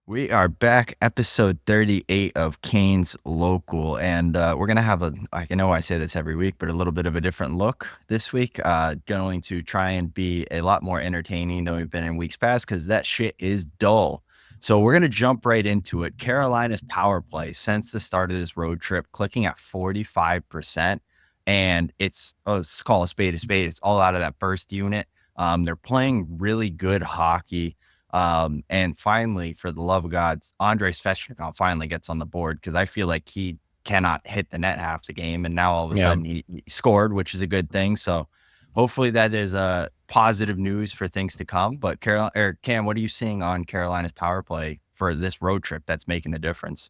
We are back, episode 38 of Kane's Local, and we're gonna have I know I say this every week, but a little bit of a different look this week. Going to try and be a lot more entertaining than we've been in weeks past because that shit is dull. So we're gonna jump right into it. Carolina's power play since the start of this road trip, clicking at 45%, and let's call a spade a spade. It's all out of that burst unit. They're playing really good hockey. And finally, for the love of God, Andrei Svechnikov finally gets on the board because I feel like he cannot hit the net half the game. And now all of a Yeah. sudden he scored, which is a good thing. So hopefully that is positive news for things to come. But Cam, what are you seeing on Carolina's power play for this road trip that's making the difference?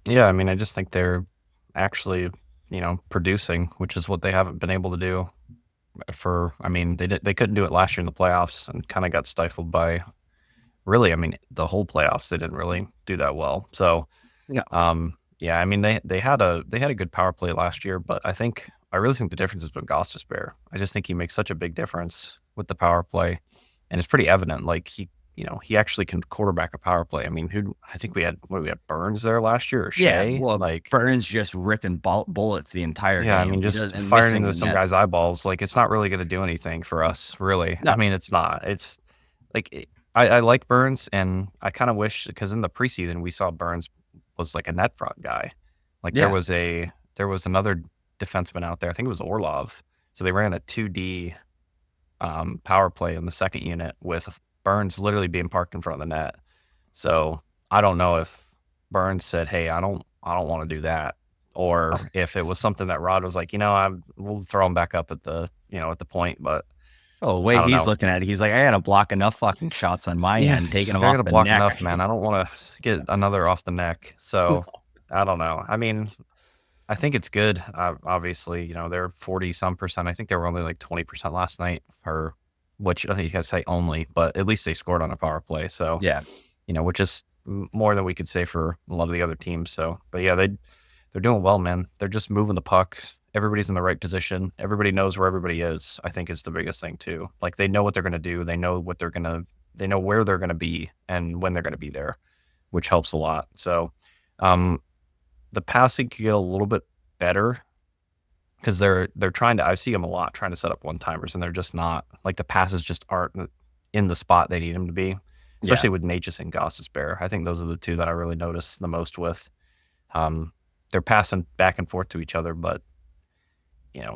Yeah, I mean, I just think they're actually, producing, which is what they haven't been able to do they couldn't do it last year in the playoffs and kind of got stifled by really, the whole playoffs. They didn't really do that well. So, Yeah. yeah, I mean, they had a good power play last year, but I really think the difference has been Gostisbehere. I just think he makes such a big difference with the power play, and it's pretty evident. Like he actually can quarterback a power play. I mean, I think we had Burns there last year or Yeah. Shea. Well, Like, Burns just ripping bullets the entire yeah, I game. mean, He just doesn't firing missing into the some net. guy's eyeballs, like it's not really going to do anything for us, really. I No. mean, it's not. It's like I like Burns, and I kind of wish because in the preseason we saw Burns was like a net front guy. Like Yeah. there was another defenseman out there. I think it was Orlov. So they ran a 2D power play in the second unit with Burns literally being parked in front of the net. So I don't know if Burns said, "Hey, I don't want to do that," or if it was something that Rod was like, we'll throw him back up at the point. But Oh, the I way don't he's know. looking at it, he's like, I gotta block enough fucking shots on my Yeah, end, he's taking them like, I off gotta the block neck. enough, man. I don't want to get another off the neck. So I don't know. I mean, I think it's good. Obviously, they're 40 some percent. I think they were only like 20% last night, or which I think you guys say only, but at least they scored on a power play. So, Yeah. which is more than we could say for a lot of the other teams. So, but yeah, they're doing well, man. They're just moving the pucks. Everybody's in the right position. Everybody knows where everybody is. I think is the biggest thing too. Like they know what they're gonna do. They know where they're gonna be and when they're gonna be there, which helps a lot. So, um, the passing could get a little bit better because they're trying to. I see them a lot trying to set up one timers, and they're just not like the passes just aren't in the spot they need them to be. Yeah. Especially with Natchez and Gostisbehere. I think those are the two that I really notice the most with. Um, they're passing back and forth to each other, but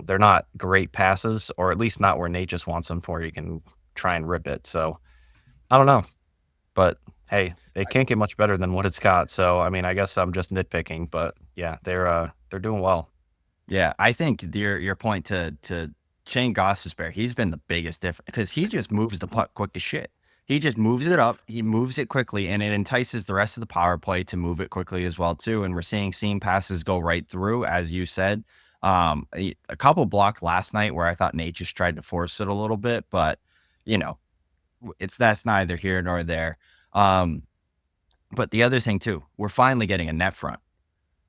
they're not great passes, or at least not where Natchez wants them for. You can try and rip it. So I don't know, but hey, it can't get much better than what it's got. So I mean, I guess I'm just nitpicking, but yeah, they're doing well. Yeah. I think your point to Shane Gostisbehere, he's been the biggest difference because he just moves the puck quick as shit. He just moves it up, he moves it quickly, and it entices the rest of the power play to move it quickly as well, too. And we're seeing seam passes go right through, as you said. A couple blocked last night where I thought Nate just tried to force it a little bit, but you know, that's neither here nor there. Um, but the other thing too, we're finally getting a net front.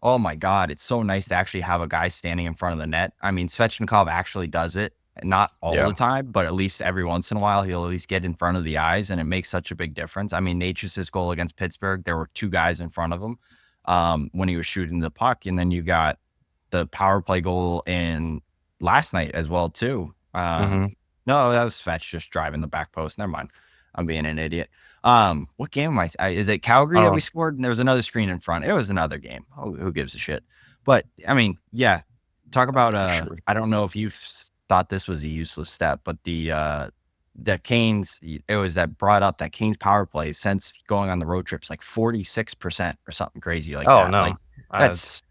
Oh my God, it's so nice to actually have a guy standing in front of the net. I mean, Svechnikov actually does it, not all Yeah. the time, but at least every once in a while, he'll at least get in front of the eyes, and it makes such a big difference. I mean, Natchez' goal against Pittsburgh, there were two guys in front of him when he was shooting the puck, and then you got the power play goal in last night as well too. hmm No, that was Svetch just driving the back post. Never mind. I'm being an idiot. What game am is it Calgary that we Oh, scored? And there was another screen in front. It was another game. Who gives a shit? But I mean, yeah. Talk about sure. I don't know if you've thought this was a useless step, but the Canes, it was that brought up that Canes power play since going on the road trips like 46% or something crazy like Oh that. Like no, that's it's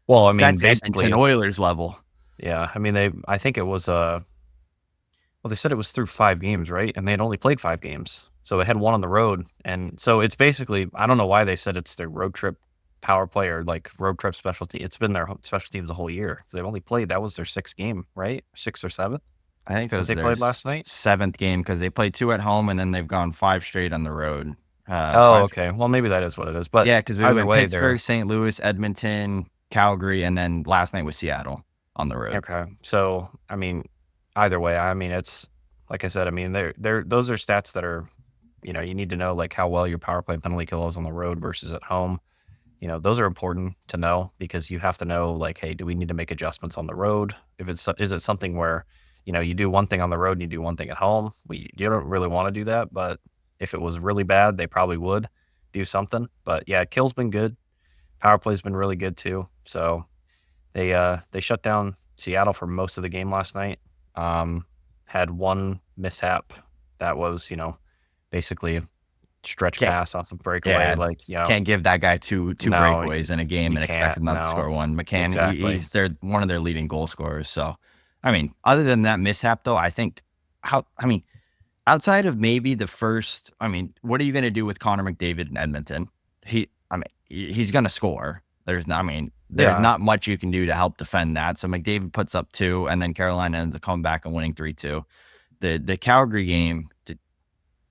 well. I mean, that's Edmonton basically, Oilers level. yeah. I mean, I think it was well, they said it was through 5 games, right? And they had only played 5 games, so they had one on the road, and so it's basically I don't know why they said it's their road trip power play or like road trip specialty. It's been their special teams the whole year. They've only played that was their sixth game, right? Sixth or seventh I think it that was they their played last night. seventh game because they played two at home and then they've gone five straight on the road. Oh, Five, okay. Well, maybe that is what it is. But yeah, because we either went way, Pittsburgh, they're St. Louis, Edmonton, Calgary, and then last night was Seattle on the road. okay. So I mean, either way, I mean it's like I said. I mean they're those are stats that are You need to know like how well your power play penalty kill is on the road versus at home. Those are important to know because you have to know like, hey, do we need to make adjustments on the road? Is it something where, you do one thing on the road and you do one thing at home? You don't really want to do that, but if it was really bad, they probably would do something. But yeah, kill's been good. Power play's been really good too. So they shut down Seattle for most of the game last night. Had one mishap that was, basically a stretch Can't, pass on some breakaway. yeah, Like, can't give that guy two no, breakaways in a game you and expect can't. him not to No, score one. McCann, exactly. he's one of their leading goal scorers. So, I mean, other than that mishap, though, outside of maybe the first, what are you going to do with Connor McDavid in Edmonton? He's going to score. There's Yeah. not much you can do to help defend that. So McDavid puts up 2, and then Carolina ends up coming back and winning 3-2. The Calgary game,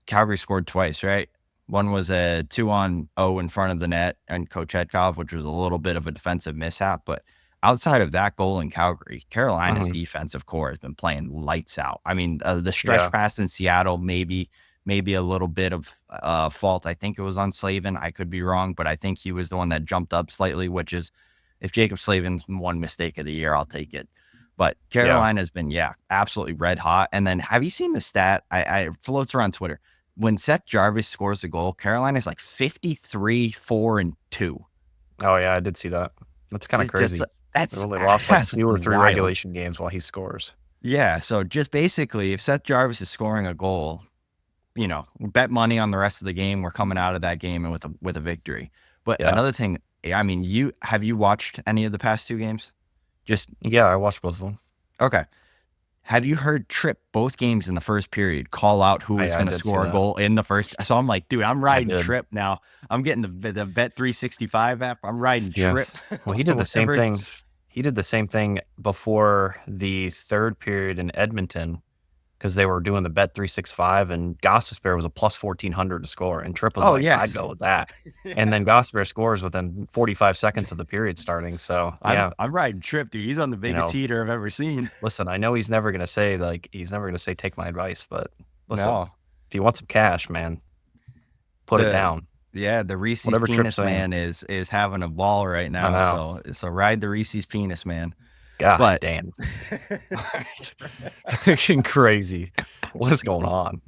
Calgary scored twice, right? One was a 2-on-0 in front of the net and Kochetkov, which was a little bit of a defensive mishap. But outside of that goal in Calgary, Carolina's Mhm. defensive core has been playing lights out. The stretch Yeah. pass in Seattle, maybe a little bit of fault. I think it was on Slavin. I could be wrong, but I think he was the one that jumped up slightly, which is, if Jacob Slavin's one mistake of the year, I'll take it. But Yeah. Carolina's been, absolutely red hot. And then have you seen the stat? I floats around Twitter. When Seth Jarvis scores a goal, Carolina's like 53, 4, and 2. Oh, yeah, I did see that. That's kinda It just crazy. They that's only lost, like, that's 2 or 3 wild. regulation games while he scores. Yeah. So just basically, if Seth Jarvis is scoring a goal, bet money on the rest of the game. We're coming out of that game and with a victory. But Yeah. another thing, you watched any of the past 2 games? Just Yeah, I watched both of them. okay. Have you heard Tripp both games in the first period call out who was I going to did see score a that. goal in the first? So I'm like, dude, I'm I riding did. Tripp now. I'm getting the Bet 365 app. I'm riding Yeah. Tripp. Well, he did the same Whatever. thing. He did the same thing before the 3rd period in Edmonton because they were doing the Bet 365 and Gostisbehere was a plus 1,400 to score, and Tripp was Oh like, "I'd yes. go with that." And Yeah. then Gostisbehere scores within 45 seconds of the period starting. So, I'm yeah, I'm riding Tripp, dude. He's on the you biggest know, heater I've ever seen. listen, I know he's never gonna say take my advice, but listen, No. if you want some cash, man, put it The down. the Reese's Whatever Tripp's penis saying. man is having a ball right I now. know. So ride the Reese's penis man. God But damn. Freaking crazy. What is going on?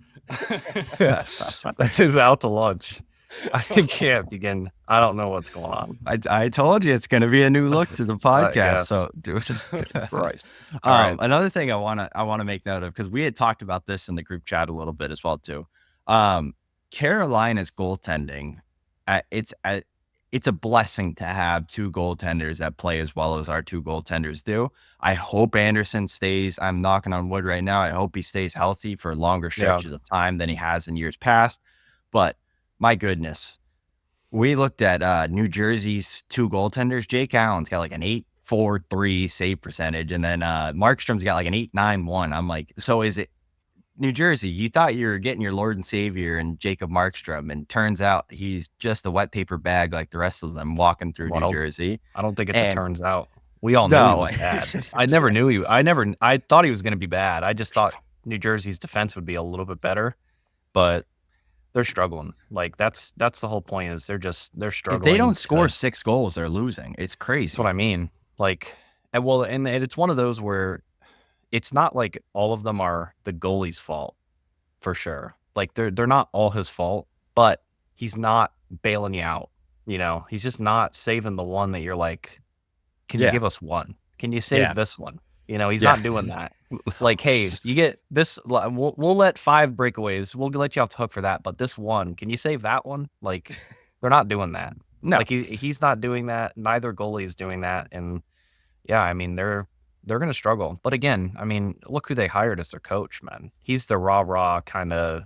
That is out to lunch. I can't begin. I don't know what's going on. I told you it's going to be a new look to the podcast. Yes. So do Christ. All right. another thing I want to make note of, because we had talked about this in the group chat a little bit as well too. Um, Carolina's goaltending, it's a blessing to have 2 goaltenders that play as well as our 2 goaltenders do. I hope Anderson stays. I'm knocking on wood right now. I hope he stays healthy for longer Yeah. stretches of time than he has in years past. But my goodness, we looked at New Jersey's 2 goaltenders. Jake Allen's got like an 8.43 save percentage, and then Markstrom's got like an 8.91. I'm like, so is it New Jersey? You thought you were getting your Lord and Savior and Jacob Markstrom, and turns out he's just a wet paper bag like the rest of them walking through Well, New Jersey. I don't think it's a And turns out. We all knew he no, was bad. I never knew he. I thought he was going to be bad. I just thought New Jersey's defense would be a little bit better, but they're struggling. Like that's the whole point is they're if they struggling don't score to. 6 goals, they're losing. It's That's what crazy. I mean. Like, and it's one of those where it's not like all of them are the goalie's fault for sure. Like they're not all his fault, but he's not bailing you out. He's just not saving the one that you're like, can you Yeah, give us one? Can you save yeah, this one? He's yeah. not doing that. Like, hey, you get this. We'll let 5 breakaways. We'll let you off the hook for that. But this one, can you save that one? Like, they're not doing that. No, Like he's not doing that. Neither goalie is doing that. And yeah, I mean they're gonna struggle. But again, I mean, look who they hired as their coach, man. He's the rah kind of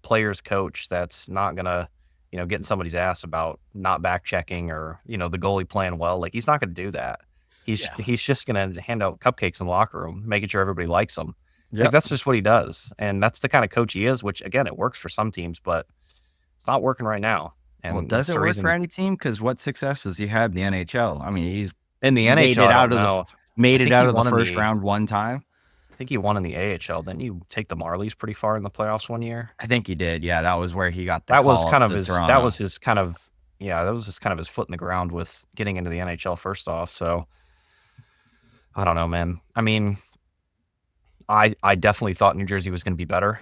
players coach that's not gonna get in somebody's ass about not back checking or the goalie playing well. Like he's not gonna do that. He's yeah, he's just gonna hand out cupcakes in the locker room, making sure everybody likes him. Like yep. that's just what he does, and that's the kind of coach he is. Which again, it works for some teams, but it's not working right now, Well, and does that's it the work for reason. any team? Because what success has he had in the NHL? He's In the made NHL, it I out don't of know. I made it think out he of the won in first the round one time. I think he won in the AHL. Didn't you take the Marlies pretty far in the playoffs one year? I think he did. Yeah, that was where he got the That was call up kind of to his. That Toronto. was his kind of. Yeah, that was just kind of his foot in the ground with getting into the NHL first off. So I don't know, man. I mean, I definitely thought New Jersey was going to be better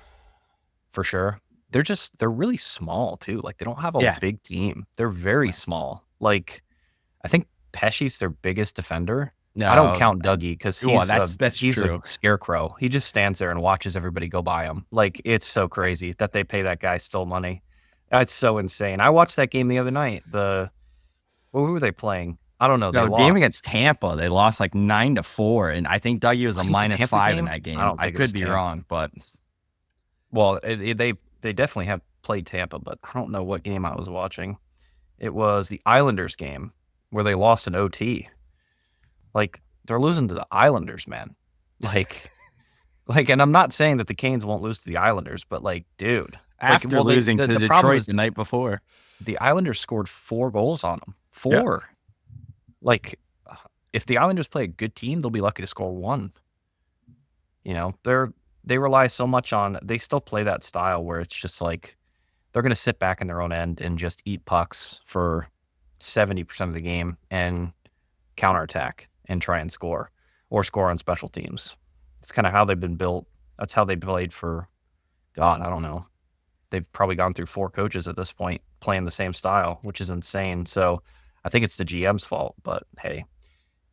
for sure. They're really small too. Like they don't have a Yeah. big team. They're very small. Like I think Pesci's their biggest defender. I don't No. count Dougie because Well, he's that's he's a true. scarecrow. He just stands there and watches everybody go by him. Like it's so crazy that they pay that guy still money. That's so insane. I watched that game the other night. Who were they playing? I don't know. They No, game lost. against Tampa, they lost like 9-4, and I think Dougie was a Was it the Tampa -5 in game? that I game. don't I think it was could be Tampa. wrong, but Well, they definitely have played Tampa, but I don't know what game I was watching. It was the Islanders game where they lost in OT. Like they're losing to the Islanders, man. Like, and I'm not saying that the Canes won't lose to the Islanders, but like, dude, like, after well, losing to the problem Detroit is the night before. the Islanders scored 4 goals on them. Yeah. 4. Like, if the Islanders play a good team, they'll be lucky to score 1. You know, they rely so much on. They still play that style where it's just like they're going to sit back in their own end and just eat pucks for 70% of the game and counterattack and try and score or score on special teams. It's kind of how they've been built. That's how they played for, God, I don't know. They've probably gone through 4 coaches at this point playing the same style, which is insane. So I think it's the GM's fault. But hey,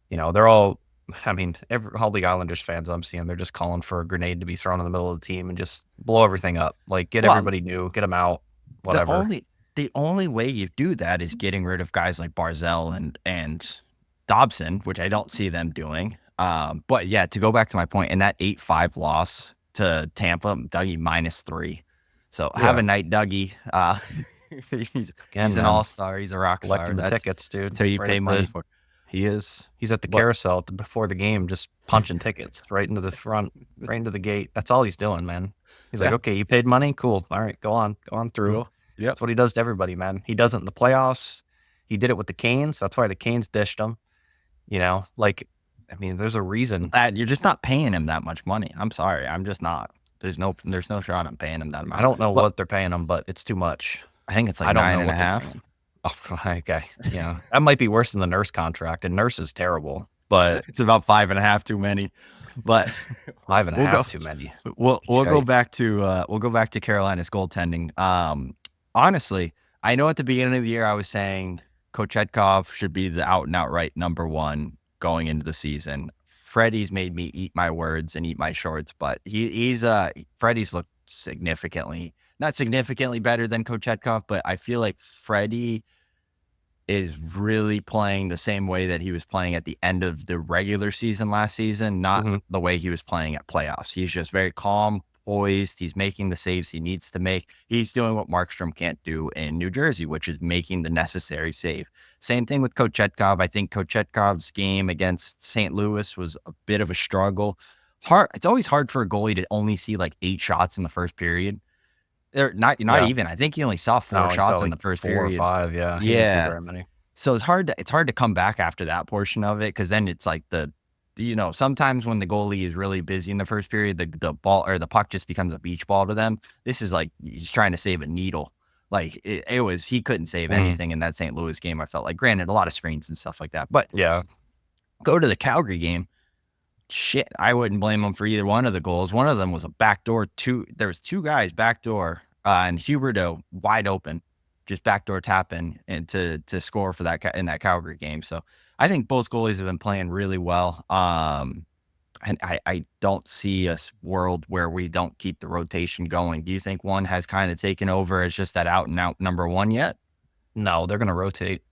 they're all, I mean, all the Islanders fans I'm seeing, they're just calling for a grenade to be thrown in the middle of the team and just blow everything up. Like, get Well, everybody new, get them out, the whatever. only the only way you do that is getting rid of guys like Barzell and Dobson, which I don't see them doing. But yeah, to go back to my point, in that 8-5 loss to Tampa, Dougie -3. So have Yeah. a night, Dougie. He's Again, an man, all-star. He's a rock star. collecting the tickets, dude. That's who you Right pay at money the for. He is. He's at the But carousel before the game, just punching tickets right into the front, right into the gate. That's all he's doing, man. He's like, yeah, okay, you paid money, cool. All right, go on through. cool. Yep. That's what he does to everybody, man. He does it in the playoffs. He did it with the Canes. That's why the Canes dished him. Like, I mean, there's a reason. You're just not paying him that much money. I'm sorry. I'm just not. There's no shot I'm paying him that I amount. don't know But what they're paying him, but it's too much. I think it's like I don't nine know and a what they're paying half. him. Oh, okay. Yeah, that might be worse than the Nurse contract, and Nurse is terrible. But It's about 5.5 too many. But 5 and a we'll go. half too many. We'll go Shite. back to Carolina's goaltending. Honestly, I know at the beginning of the year I was saying Kochetkov should be the out and outright number one going into the season. Freddie's made me eat my words and eat my shorts, but Freddie's looked not significantly better than Kochetkov, but I feel like Freddie is really playing the same way that he was playing at the end of the regular season last season, not the way he was playing at playoffs. He's just very calm, poised. He's making the saves he needs to make. He's doing what Markstrom can't do in New Jersey, which is making the necessary save. Same thing with Kochetkov. I think Kochetkov's game against St. Louis was a bit of a struggle. It's always hard for a goalie to only see like 8 shots in the first period. Not Yeah. even. I think he only saw 4 No, he shots saw, in like, the first 4 or period. 5, yeah. He didn't see Yeah. very many. So it's hard to come back after that portion of it, because then it's like sometimes when the goalie is really busy in the first period, the ball or the puck just becomes a beach ball to them. This is like he's trying to save a needle. Like he couldn't save anything in that St. Louis game. I felt like, granted, a lot of screens and stuff like that, but Yeah. go to the Calgary game. Shit, I wouldn't blame him for either one of the goals. One of them was a backdoor. There was 2 guys backdoor, and Huberdeau wide open, just backdoor tapping and to score for that in that Calgary game. So I think both goalies have been playing really well. And I don't see a world where we don't keep the rotation going. Do you think one has kind of taken over as just that out and out number one yet? No, they're going to rotate.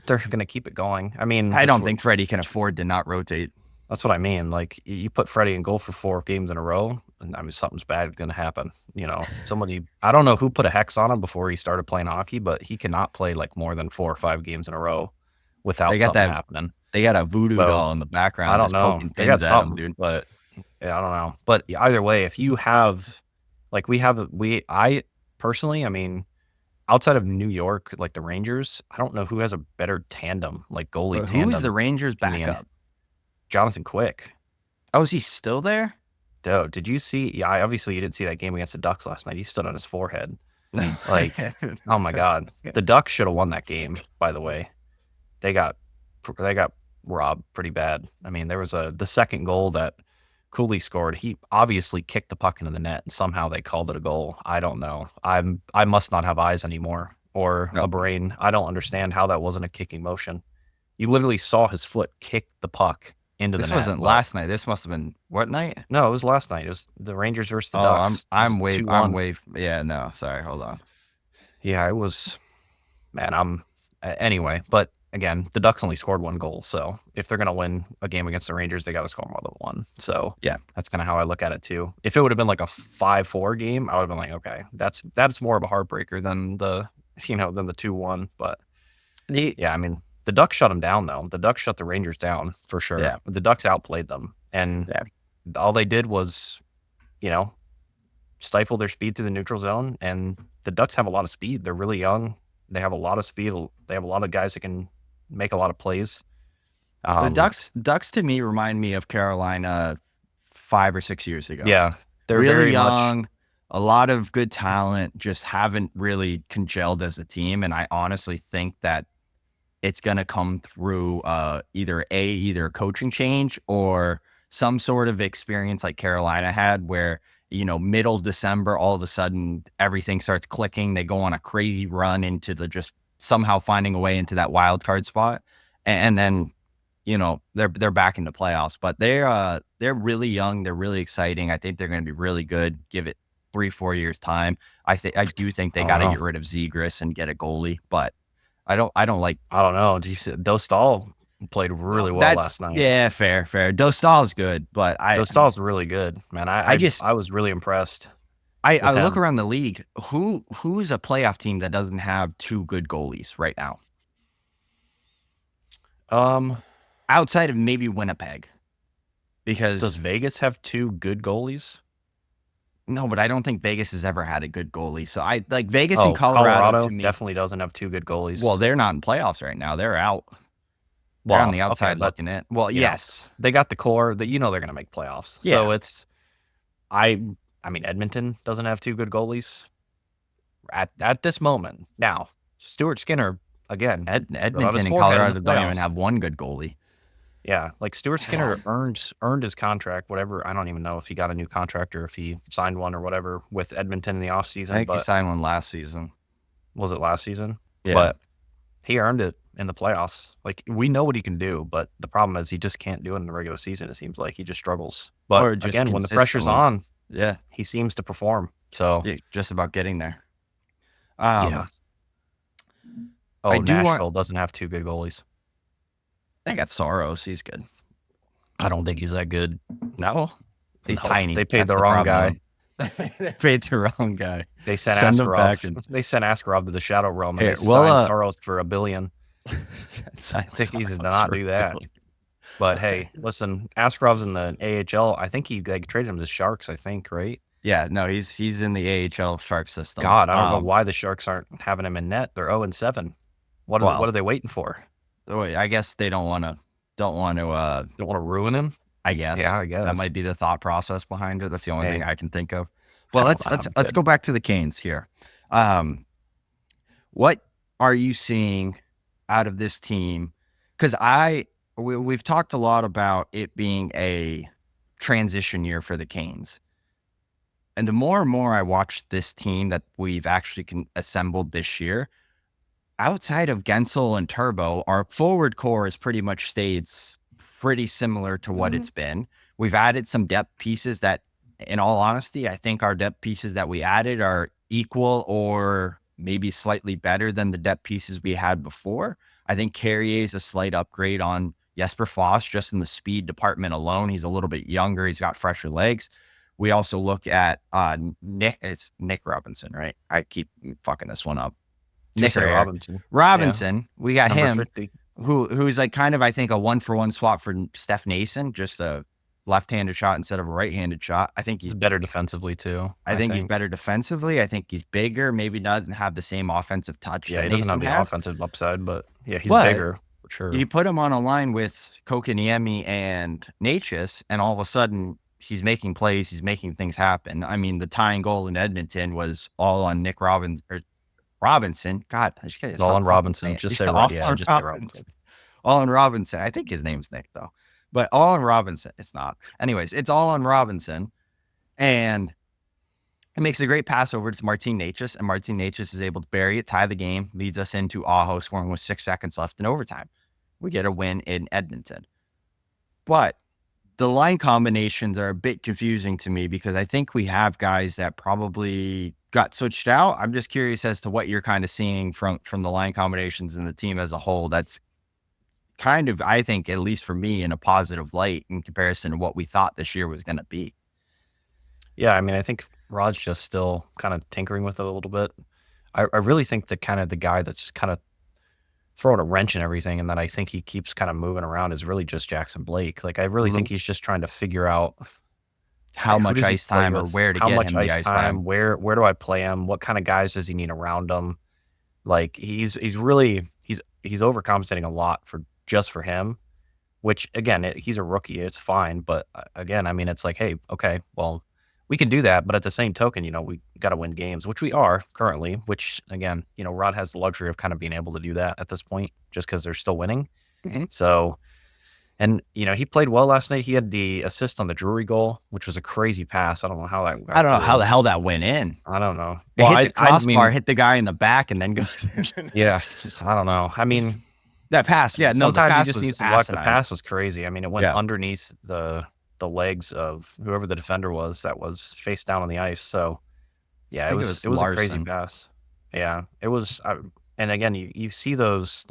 They're going to keep it going. I mean, I don't think Freddie can afford to not rotate. that's what I mean. Like, you put Freddie in goal for 4 games in a row, and I mean, something's bad going to happen. I don't know who put a hex on him before he started playing hockey, but he cannot play like more than 4 or 5 games in a row without something happening. They got a voodoo So, doll in the background I don't just know. poking They got pins at him, something, dude. but yeah, I don't know. But either way, if you have, like, I personally, I mean, outside of New York, like the Rangers, I don't know who has a better tandem, like goalie Who is tandem. the Rangers in the backup? Jonathan Quick. Oh, is he still there? Dude, did you see? Yeah, obviously you didn't see that game against the Ducks last night. He stood on his forehead. Like, oh my God, the Ducks should have won that game. By the way, they got they got robbed pretty bad. I mean, there was the second goal that Cooley scored. He obviously kicked the puck into the net, and somehow they called it a goal. I don't know. I must not have eyes anymore or No, a brain. I don't understand how that wasn't a kicking motion. You literally saw his foot kick the puck into the this net, wasn't but last night. This must have been what night? no, it was last night. It was the Rangers versus the Oh, Ducks. It was I'm 2-1. way. Yeah, no, sorry. Hold on. Yeah, it was. Man, anyway. But again, the Ducks only scored one goal, so if they're gonna win a game against the Rangers, they got to score more than one. So Yeah, that's kind of how I look at it too. If it would have been like a 5-4 game, I would have been like, okay, that's more of a heartbreaker than the 2-1. But the yeah, I mean, the Ducks shut them down though. The Ducks shut the Rangers down for sure. yeah, The Ducks outplayed them, and yeah. all they did was, you know, stifle their speed through the neutral zone. And the Ducks have a lot of speed. They're really young. They have a lot of speed. They have a lot of guys that can make a lot of plays. The Um, Ducks to me remind me of Carolina 5 or 6 years ago. yeah, they're Really very much. young, a lot of good talent, just haven't really congealed as a team. And I honestly think that it's going to come through either a coaching change or some sort of experience like Carolina had where, middle December, all of a sudden everything starts clicking. They go on a crazy run into the just somehow finding a way into that wild card spot. And then, they're back in the playoffs, but they're really young. They're really exciting. I think they're going to be really good. Give it 3-4 years time. I do think they I got don't to know. get rid of Zegras and get a goalie, but I don't like. I don't know. Dostal played really well That's last night. yeah, fair. Dostal's good, but Dostal's really good, man. I just I was really impressed I with look him. around the league. Who's a playoff team that doesn't have two good goalies right now, Um, outside of maybe Winnipeg? does Because Vegas have two good goalies? no, but I don't think Vegas has ever had a good goalie. So I like Vegas and Oh, Colorado Colorado to me. definitely doesn't have two good Well, goalies. they're not in playoffs right now. They're out. They're on Well, the okay, outside but looking in. Well, you know, yes, they got the core that they're going to make playoffs. yeah. So I I mean Edmonton doesn't have two good goalies at this moment. Now, Stuart Skinner again, stood on his Edmonton and forehead in the Colorado don't even playoffs. have one good goalie. Yeah, like Stuart Skinner earned his contract, whatever. I don't even know if he got a new contract or if he signed one or whatever with Edmonton in the I offseason, think he but signed one last season. was it last season? Yeah. But he earned it in the playoffs. Like we know what he can do, but the problem is he just can't do it in the regular season. It seems like he just struggles. But Or just again, when the pressure's consistently. on, Yeah. he seems to perform. So Yeah, just about getting there. yeah. I Oh, do want. Nashville doesn't have two good goalies. They got Soros. He's good. I don't think he's that good. No, he's No, tiny. they paid That's the wrong problem. They paid the wrong guy. They sent Send him back Askarov. and They sent Askarov to the Shadow Realm, and Here, they well, signed Soros for $1 billion. I think he did not do that. But hey, listen, Askarov's in the AHL. I think he traded him to the Sharks. I think, right? Yeah, no, he's in the AHL Shark system. God, I don't know why the Sharks aren't having him in net. They're 0-7. What Well, are they waiting for? I guess they don't want to. Don't want to ruin him. I guess. Yeah, I guess that might be the thought process behind it. That's the only Hey. thing I can think of. Well, I let's don't know, let's good. go back to the Canes here. What are you seeing out of this team? Because we've talked a lot about it being a transition year for the Canes. And the more and more I watch this team that we've actually assembled this year, outside of Gensel and Turbo, our forward core has pretty much stayed pretty similar to what it's been. We've added some depth pieces that, in all honesty, I think our depth pieces that we added are equal or maybe slightly better than the depth pieces we had before. I think Carrier is a slight upgrade on Jesper Foss just in the speed department alone. He's a little bit younger. He's got fresher legs. We also look at Nick. It's Nick Robinson, right? I keep fucking this one up. Just Nick say Robinson. Yeah. We got Number him. 50. Who's like kind of, I think, a 1-for-1 swap for Steph Nason, just a left-handed shot instead of a right-handed shot. I think He's better defensively too. I think he's better defensively. I think he's bigger. Maybe doesn't have the same offensive touch. Yeah, that he doesn't have Nason the has. offensive upside, but yeah, he's But bigger for sure. You put him on a line with Kokaniemi and Natchez, and all of a sudden he's making plays, he's making things happen. I mean, the tying goal in Edmonton was all on Nick Robinson. God, I just can't All stop on fucking Robinson. saying Just it. say All yeah, on just say Robinson. Robinson. All on Robinson. I think his name's Nick though, but all on Robinson. It's not. Anyways, it's all on Robinson, and it makes a great pass over to Martin Necas, and Martin Necas is able to bury it, tie the game, leads us into Aho scoring with 6 seconds left in overtime. We get a win in Edmonton. But the line combinations are a bit confusing to me because I think we have guys that probably got switched out. I'm just curious as to what you're kind of seeing from the line combinations and the team as a whole. That's kind of, I think, at least for me, in a positive light in comparison to what we thought this year was going to be. Yeah, I mean, I think Rod's just still kind of tinkering with it a little bit. I really think that kind of the guy that's kind of throwing a wrench in everything and that I think he keeps kind of moving around is really just Jackson Blake. Like, I really think he's just trying to figure out How who much does he ice play time or with, where to how get much him the ice ice time. time, where do I play him, what kind of guys does he need around him? Like, he's really he's overcompensating a lot for him, which again, he's a rookie, it's fine, but again, I mean, it's like, hey, okay, well, we can do that, but at the same token, we got to win games, which we are currently. Which again, Rod has the luxury of kind of being able to do that at this point, just because they're still winning. Mm-hmm. So, and he played well last night. He had the assist on the Drury goal, which was a crazy pass. I don't know how that got I don't know how through. the hell that went in. I don't know. It Well, hit the I crossbar, mean, hit the guy in the back, and then goes. yeah, I don't know. I mean, That pass, yeah, no, the sometimes you pass just was need some luck. The asinine. pass was crazy. I mean, it went Yeah, underneath the legs of whoever the defender was that was face down on the ice. So I yeah, it think it was was it was a crazy Larson. pass. Yeah, it was. And again, you see those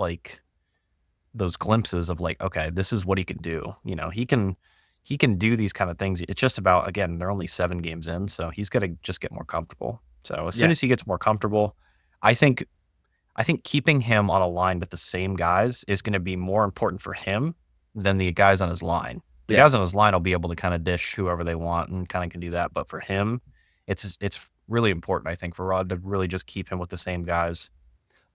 those glimpses of like, okay, this is what he can do. He can do these kind of things. It's just about, again, they're only 7 games in, so he's got to just get more comfortable. So as soon Yeah, as he gets more comfortable, I think I think keeping him on a line with the same guys is going to be more important for him than the guys on his line. The yeah. guys on his line will be able to kind of dish whoever they want and kind of can do that. But for him, it's really important, I think, for Rod to really just keep him with the same guys.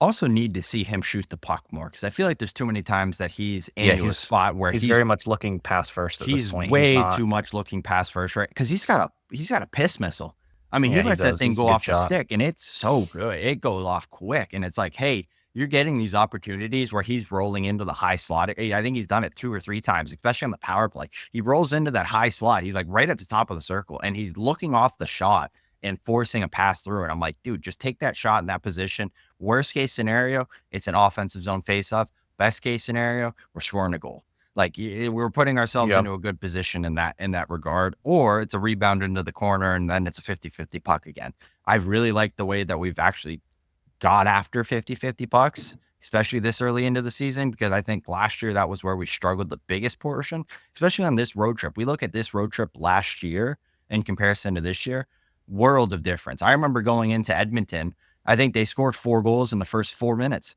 Also need to see him shoot the puck more because I feel like there's too many times that he's Yeah, into a spot where he's very much looking pass first at this he's point. He's way not. too much looking past first, right? Because he's got a piss missile. I mean, he Yeah, he lets that does. thing He's a go good off the shot. stick, and it's so good. It goes off quick, and it's like, hey, you're getting these opportunities where he's rolling into the high slot. I think he's done it 2 or 3 times, especially on the power play. He rolls into that high slot. He's like right at the top of the circle, and he's looking off the shot and forcing a pass through. And I'm like, dude, just take that shot in that position. Worst case scenario, it's an offensive zone faceoff. Best case scenario, we're scoring a goal. Like we're putting ourselves Yeah. into a good position in that regard, or it's a rebound into the corner and then it's a 50-50 puck again. I really like the way that we've actually got after 50-50 pucks, especially this early into the season, because I think last year that was where we struggled the biggest portion, especially on this road trip. We look at this road trip last year in comparison to this year, world of difference. I remember going into Edmonton, I think they scored 4 goals in the first 4 minutes.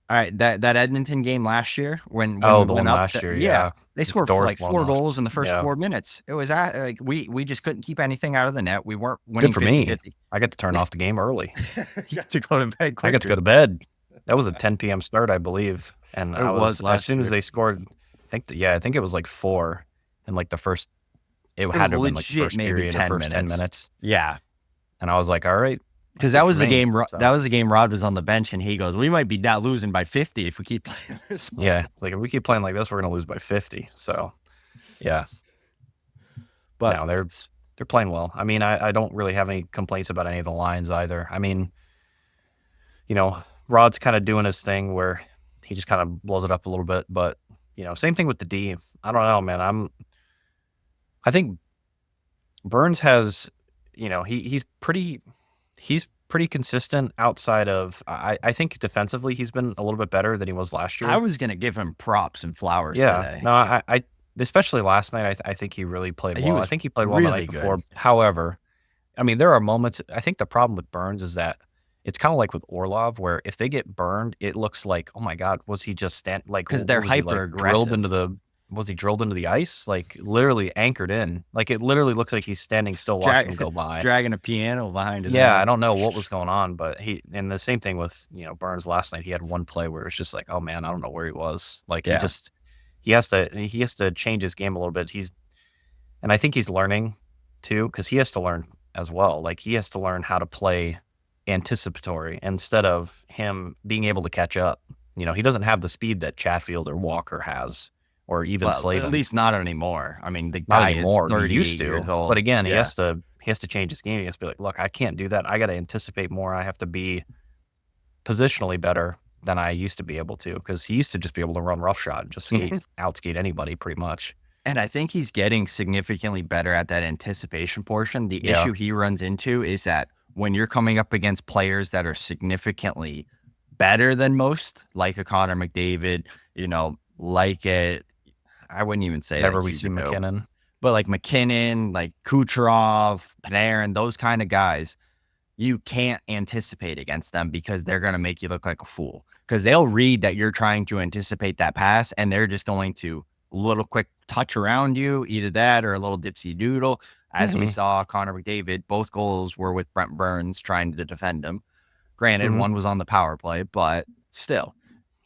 All right, that Edmonton game last year when Oh, we the went one up, last year. yeah, Yeah. they It's scored for Doris like one 4 last. goals in the first Yeah. 4 minutes. It was like we just couldn't keep anything out of the net. We weren't Good winning for me. 50-50. I get to turn Yeah, off the game early. you got to go to bed I got to quicker. go to bed. That was a 10 p.m. start, I believe. And It I was was, as last soon as year. they scored, I think it was like 4 in like the first, it It had was to have been like the legit first maybe period or 10 first 10 minutes. minutes. Yeah, And I was like, all right, because good that for was the me. game. So, That was the game. Rod was on the bench, and he goes, "We might be not losing by 50 if we keep playing this." yeah, like if we keep playing like this, we're going to lose by 50. So, yeah, But no, they're playing well. I mean, I don't really have any complaints about any of the lines either. I mean, Rod's kind of doing his thing where he just kind of blows it up a little bit. But, same thing with the D. I don't know, man. I think Burns has, he's pretty consistent outside of, I think defensively he's been a little bit better than he was last I year. was gonna give him props and flowers Yeah. today. No, I especially last night, I think he really played He well. I was think he played well the really night before. good. However, I mean, there are moments. I think the problem with Burns is that it's kind of like with Orlov, where if they get burned, it looks like, oh my God, was he just like, 'Cause they're what was he like hyper drilled into aggressive. was he drilled into the ice? Like literally anchored in. Like it literally looks like he's standing still watching them go by. Dragging a piano behind his Yeah, I head. don't know what was going on, but and the same thing with, Burns last night. He had one play where it's just like, oh man, I don't know where he was. Like Yeah. he has to change his game a little bit. And I think he's learning too, because he has to learn as well. Like he has to learn how to play anticipatory instead of him being able to catch up. He doesn't have the speed that Chatfield or Walker has, or even Well, at Slavin. least not anymore. I mean, the Not guy is anymore. He used 38 years to, but old. again, he Yeah. has to he has to change his game. He has to be like, look, I can't do that. I got to anticipate more. I have to be positionally better than I used to be able to, because he used to just be able to run roughshod and just outskate anybody pretty much. And I think he's getting significantly better at that anticipation portion. The Yeah. issue he runs into is that when you're coming up against players that are significantly better than most, like a Connor McDavid, like I wouldn't even say like Whenever we see Huberdeau, McKinnon. but like McKinnon, like Kucherov, Panarin, those kind of guys, you can't anticipate against them because they're going to make you look like a fool, because they'll read that you're trying to anticipate that pass and they're just going to little quick touch around you, either that or a little dipsy doodle. As we Hmm. saw Connor McDavid, both goals were with Brent Burns trying to defend him. Granted, Hmm. one was on the power play, but still,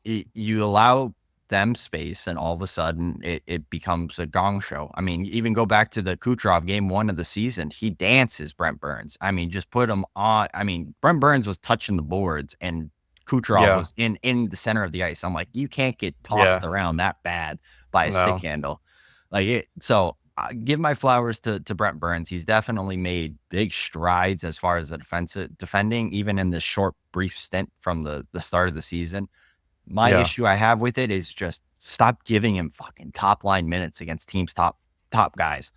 you allow them space and all of a sudden it becomes a gong show. I mean, even go back to the Kucherov game 1 of the season. He dances Brent Burns. I mean, just put him on. I mean, Brent Burns was touching the boards and Kucherov Yeah. was in the center of the ice. I'm like, you can't get Yeah. tossed around that bad by a stick No. handle. Like it. So I give my flowers to Brent Burns. He's definitely made big strides as far as the defending, even in this short, brief stint from the start of the season. My Yeah. issue I have with it is just stop giving him fucking top line minutes against teams top guys.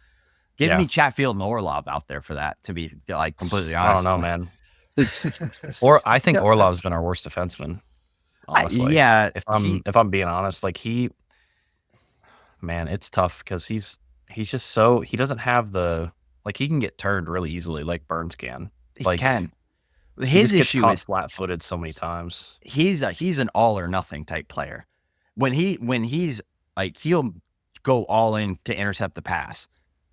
Give Yeah. me Chatfield and Orlov out there for that, to be like completely I don't honest. know, man. Or I think Yeah, Orlov's been our worst defenseman, honestly. yeah, If I'm being honest, like man, it's tough because he's just he doesn't have he can get turned really easily like Burns can. he Like can. he His just gets issue caught is flat-footed so many times. he's an all or nothing type player. When he's like, he'll go all in to intercept the pass,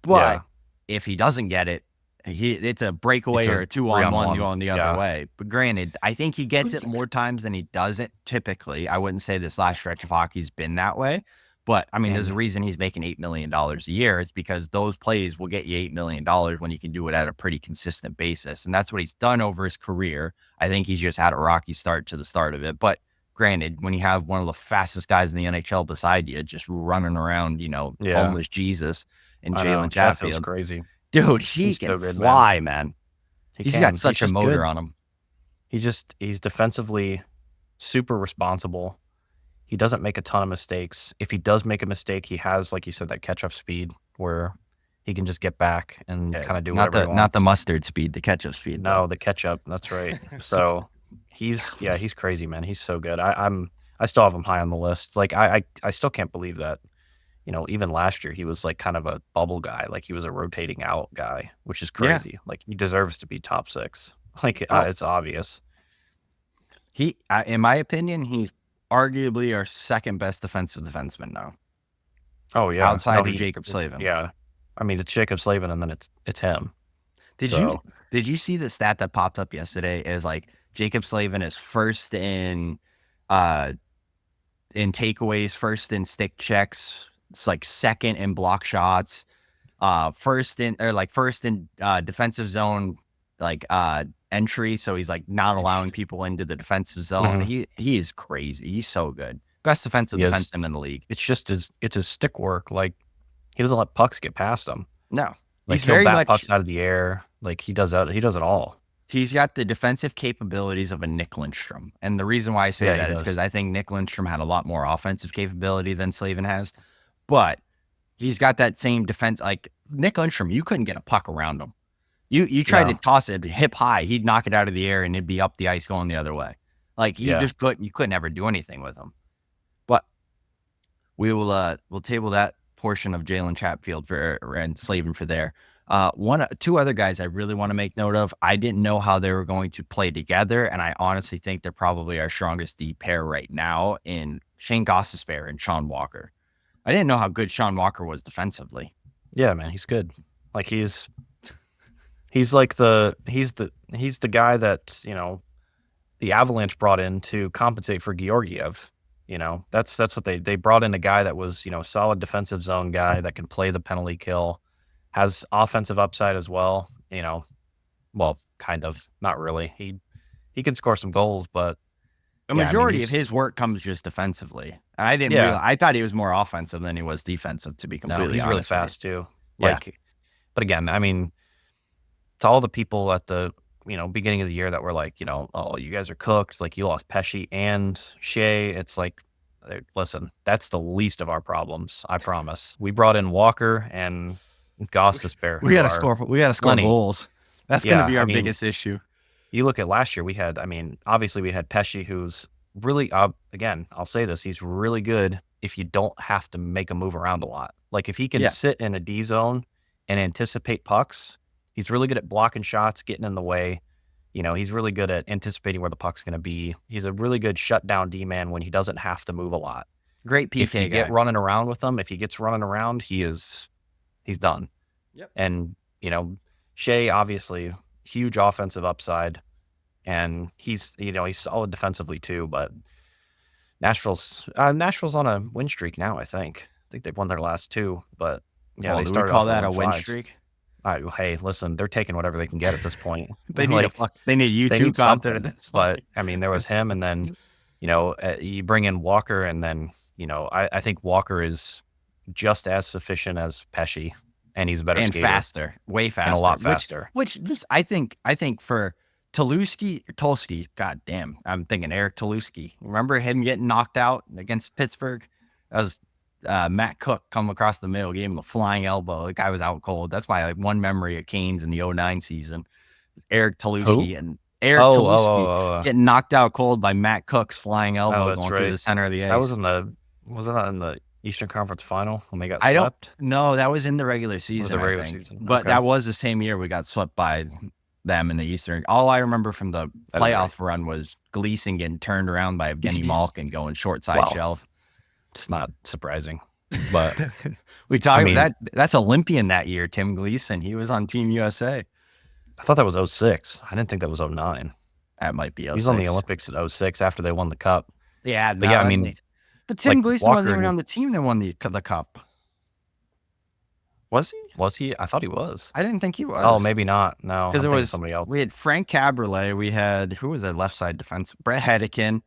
but Yeah. if he doesn't get it, it's a It's breakaway or a a 2-on-1 3-on-1. going the other Yeah. way. But granted, I think he gets it more times than he doesn't typically. I wouldn't say this last stretch of hockey's been that way, but I mean, there's a Mhm. reason he's making $8 million a year. It's because those plays will get you $8 million when you can do it at a pretty consistent basis. And that's what he's done over his career. I think he's just had a rocky start to the start of it. But granted, when you have one of the fastest guys in the NHL beside you, just running around, Yeah. homeless Jesus and I know. Jalen Chatfield's Chatfield, crazy. dude, he He's can so good, man. fly, man. He He's got can. He's such a just motor good. on him. He's defensively super responsible. He doesn't make a ton of mistakes. If he does make a mistake, he has, like you said, that catch up speed where he can just get back and Yeah, kind of do not whatever he the wants. mustard speed, the catch-up speed, though. No, the catch up. That's right. So he's crazy, man. He's so good. I still have him high on the list. Like I still can't believe that. Even last year he was like kind of a bubble guy. Like he was a rotating out guy, which is Yeah. crazy. Like he deserves to be top six. Like Oh, it's obvious. in my opinion, he's arguably our second best defensive defenseman now, Oh yeah. No, outside of Jacob Slavin. yeah. I mean, it's Jacob Slavin, and then it's him. Did you So did you see the stat that popped up yesterday? Is like Jacob Slavin is first uh in takeaways, first in stick checks. It's like second in block shots, first in defensive zone entry. So he's like not allowing people into the defensive zone. mhm, He is crazy. He's so good. Best defensive he is. defenseman in the league. It's his stick work. Like he doesn't let pucks get past him. No, Like he's he'll very bat much pucks out of the air. Like he does that. He does it all. he's got the defensive capabilities of a Nick Lindstrom. And the reason why I say Yeah, he that is because does. I think Nick Lindstrom had a lot more offensive capability than Slavin has. But he's got that same defense. Like Nick Lindstrom, you couldn't get a puck around him. You try to No. toss it hip high, he'd knock it out of the air and it'd be up the ice going the other way. Like Yeah. you couldn't ever do anything with him. But we'll table that portion of Jalen Chatfield and Slavin for there. Two other guys I really want to make note of. I didn't know how they were going to play together, and I honestly think they're probably our strongest D pair right now in Shane Gostisbehere and Sean Walker. I didn't know how good Sean Walker was defensively. Yeah, man, he's good. Like he's like he's the guy that, the Avalanche brought in to compensate for Georgiev. That's what they brought in, a guy that was, solid defensive zone guy that can play the penalty kill. has offensive upside as well. Well, kind of, not really. He can score some goals, but A yeah, I mean, majority of he's his work comes just defensively. And I didn't yeah, realize. I thought he was more offensive than he was defensive, to be no, completely he's really honest with you. fast too. Yeah. Like, but again, I mean, to all the people at the beginning of the year that were like, oh, you guys are cooked. Like, you lost Pesci and Shea. It's like, listen, that's the least of our problems. I promise. We brought in Walker and Gostisbehere, We who gotta are score. We gotta score plenty. goals. That's gonna Yeah, be I our mean, biggest issue. you look at last year, we had, I mean, obviously we had Pesci, who's really, again, I'll say this, he's really good if you don't have to make a move around a lot. Like, if he can Yeah. sit in a D zone and anticipate pucks, he's really good at blocking shots, getting in the way. He's really good at anticipating where the puck's going to be. He's a really good shutdown D man when he doesn't have to move a lot. Great If you PK get guy. running around with him, if he gets running around, he's done. Yep. And, Shea, obviously, huge offensive upside. And he's solid defensively too, but Nashville's on a win streak now, I think. I think they've won their last two, but yeah, Well, they do we started call off that a 0 win five. streak? Hey, listen, they're taking whatever they can get at this point. They need Like, They need you they two need content at something. this But point. I mean, there was him, and then you bring in Walker, and then I think Walker is just as sufficient as Pesci, and he's a better And skater faster, way and a faster. lot faster. Which just I think for Tulski, god damn, I'm thinking Eric Tulski. Remember him getting knocked out against Pittsburgh? That was Matt Cook come across the middle, gave him a flying elbow. The guy was out cold. That's my one memory of Canes in the 09 season. Eric Who? Tulski and Eric Oh, oh, Tulski oh, oh. getting knocked out cold by Matt Cook's flying Oh, elbow that's going through right. the center of the That was ice. wasn't that in the Eastern Conference Final when they got I don't swept? know. That was in the regular It was season, the I regular think. season. But Okay. that was the same year we got swept by them in the Eastern. All I remember from the That is right. playoff run was Gleason getting turned around by Evgeny Malkin going short side Well, shelf. it's not surprising. But We talk I about mean, that. That's Olympian that year, Tim Gleason. He was on Team USA. I thought that was 06. I didn't think that was 09. That might be He was on the 06. Olympics in 06 after they won the cup. Yeah, But yeah, I mean, but Tim like Gleason wasn't Walker even and on the team that won the cup. Was he? was he? I thought he was. I didn't think he was. Oh, maybe not. No, I'm Because it thinking was somebody else. we had Frank Cabriolet, we had who was that left side defense? Brett Hedekin,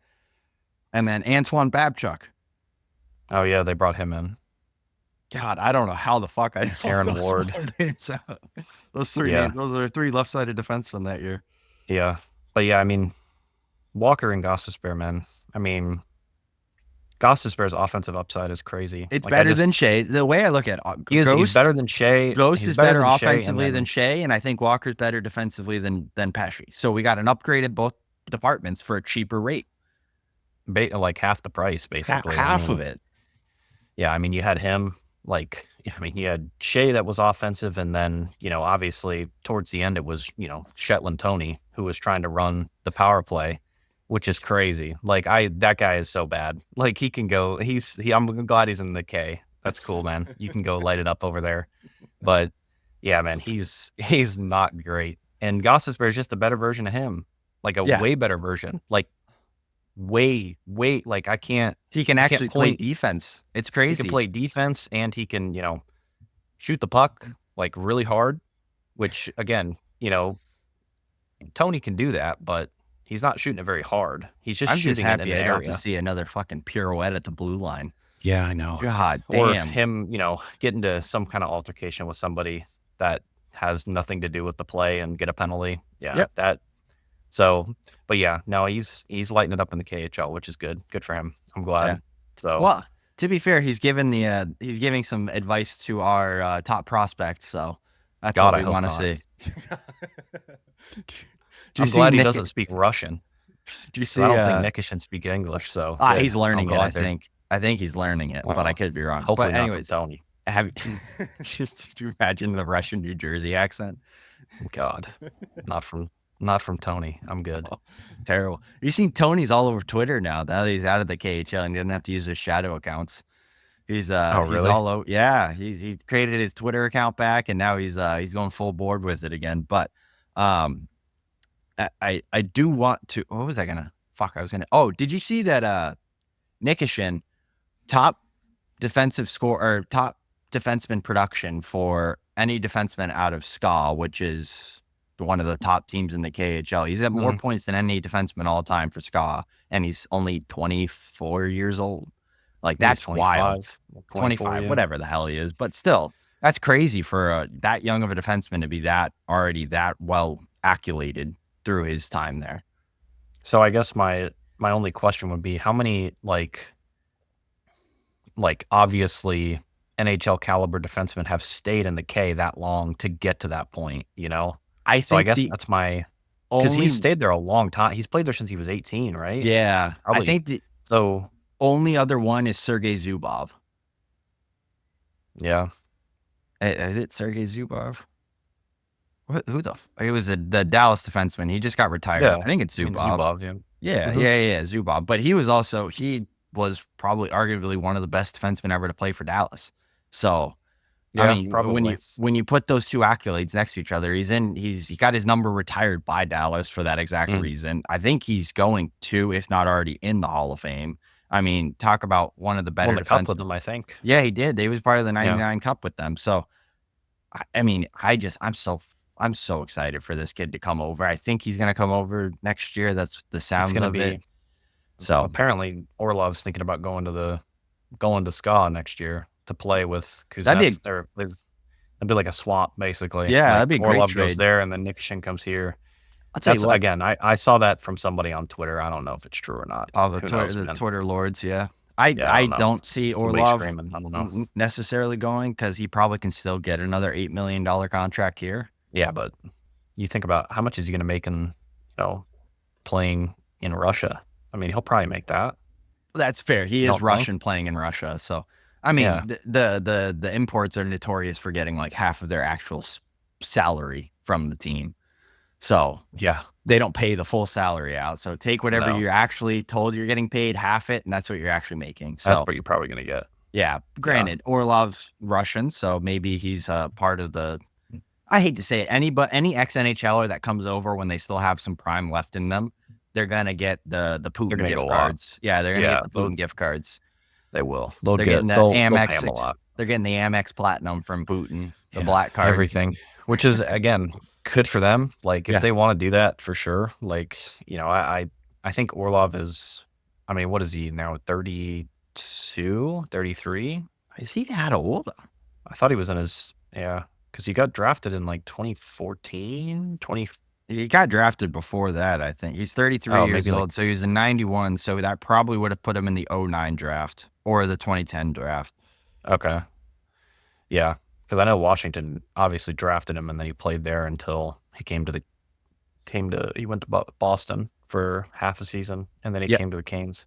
and then Antoine Babchuk. Oh yeah, they brought him in. God, I don't know how the fuck I Aaron those Ward. four names out. Those three Yeah. names. Those are three left-sided defensemen that year. Yeah. But yeah, I mean, Walker and Gostisbehere, man. I mean, Gostisbehere's offensive upside is crazy. It's Like, better than Shea. The way I look at he's better than Shea. Ghost He's is better than Shea, and offensively than Shea, and I think Walker's better defensively than Pesci. So we got an upgrade at both departments for a cheaper rate. like half the price, basically. Half of it. Yeah, I mean, you had him. Like, I mean, you had Shea that was offensive, and then obviously towards the end it was Shetland Tony who was trying to run the power play, which is crazy. Like, that guy is so bad. Like, he can go. I'm glad he's in the K. That's cool, man. You can go light it up over there. But yeah, man, he's not great. And Gostisbehere is just a better version of him, like a way better version. Like, way, like I can't. He can actually play defense. It's crazy. He can play defense, and he can shoot the puck like really hard. Which again, Tony can do that, but he's not shooting it very hard. He's just shooting it in the I don't have area. to see another fucking pirouette at the blue line. Yeah, I know. God Or damn. him, getting to some kind of altercation with somebody that has nothing to do with the play and get a penalty. Yeah, Yep. that. So, but yeah, no, he's lighting it up in the KHL, which is good. Good for him. I'm glad. Yeah. So, Well, to be fair, he's giving some advice to our top prospects. So that's God, what I we hope want to not. see. I'm glad he doesn't speak Russian. Do you see? I don't think Nick can speak English. So he's learning it. glad they're- I think he's learning it, but I could be wrong. Hopefully But not anyways, from Tony. Just do you imagine the Russian New Jersey accent? God, not from Tony. I'm good. Terrible. You seen Tony's all over Twitter now. Now that he's out of the KHL and he doesn't have to use his shadow accounts. He's really? he's all over. Yeah, he created his Twitter account back, and now he's going full board with it again. But I do want to. What was I gonna? Fuck, I was gonna. Oh, did you see that? Nikishin, top defensive score or top defenseman production for any defenseman out of SKA, which is one of the top teams in the KHL. He's at more points than any defenseman all time for SKA, and he's only 24 years old. Like, I think he's that's wild. 25, 24, 25, yeah. whatever the hell he is, but still, that's crazy for that young of a defenseman to be already that well accoladed through his time there. So I guess my only question would be, how many like obviously NHL caliber defensemen have stayed in the K that long to get to that point, you know? I So I think guess the that's my, because only he's stayed there a long time. He's played there since he was 18, right? yeah, I Probably. think the So only other one is Sergei Zubov. yeah, Is it Sergei Zubov? Who the? It was the Dallas defenseman. He just got retired. yeah. I think it's I mean, Zubov. Zubov, yeah. Yeah, hmm Zubov. But he was probably arguably one of the best defensemen ever to play for Dallas. So, I Yeah, mean, probably. when you put those two accolades next to each other, he got his number retired by Dallas for that exact Mm. reason. I think he's going to, if not already in the Hall of Fame. I mean, talk about one of the better Won the cup with defensemen. them, I think. Yeah, he did. He was part of the Yeah. '99 Cup with them. So, I'm so excited for this kid to come over. I think he's going to come over next year. That's the It's sounds gonna of it. be So apparently Orlov's thinking about going to SKA next year to play with that'd Kuznets. It'd be like a swap, basically. yeah, Like that'd be a great Orlov goes trade. there, and then Nikishin comes here. I'll tell you That's what. again, I saw that from somebody on Twitter. I don't know if it's true or not. All Who knows, the man? Twitter lords, yeah. Yeah, I I don't know. don't see Somebody Orlov screaming. I don't know. necessarily going because he probably can still get another $8 million contract here. Yeah, but you think about how much is he going to make in, playing in Russia? I mean, he'll probably make that. That's fair. He You is don't think? Russian playing in Russia, so I Yeah. mean the imports are notorious for getting like half of their actual salary from the team. So Yeah. they don't pay the full salary out. So take whatever No. you're actually told you're getting paid, half it, and that's what you're actually making. That's So what you're probably going to get. yeah, granted, Orlov's Russian, so maybe he's part of the. I hate to say it, any ex NHLer that comes over when they still have some prime left in them, they're gonna get the Putin gonna get gift a lot. cards. Yeah, they're gonna Yeah, get the Putin gift cards. They will. They're getting the They'll pay Amex. him a lot. They're getting the Amex Platinum from Putin, the Yeah, black card. everything, which is again good for them. Like if Yeah. they want to do that for sure. Like I think Orlov is. I mean, what is he now? 32, 33? Is he that old? I thought he was in his because he got drafted in like 2014, 20. He got drafted before that, I think. He's 33 Oh, years maybe like old, so he was in 91, so that probably would have put him in the 09 draft or the 2010 draft. okay, yeah. Because I know Washington obviously drafted him, and then he played there until he he went to Boston for half a season, and then he Yep. came to the Canes.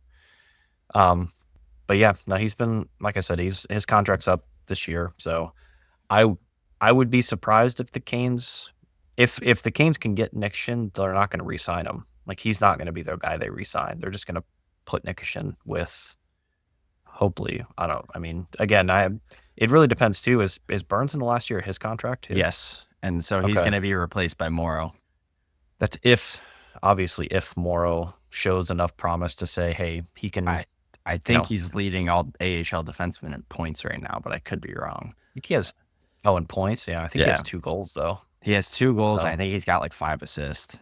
But yeah, no, he's been, like I said, his contract's up this year, so I would be surprised if the Canes, if the Canes can get Nikishin, they're not going to re-sign him. Like he's not going to be their guy they re-sign. They're just going to put Nikishin with, hopefully, I mean, again, it really depends too. Is Burns in the last year of his contract too? Yes. And so he's Okay. going to be replaced by Morrow. That's obviously if Morrow shows enough promise to say, hey, he can. I think he's leading all AHL defensemen in points right now, but I could be wrong. I think he has, in points. Yeah, I think he has 2 goals though. He has 2 goals, So- and I think he's got like 5 assists.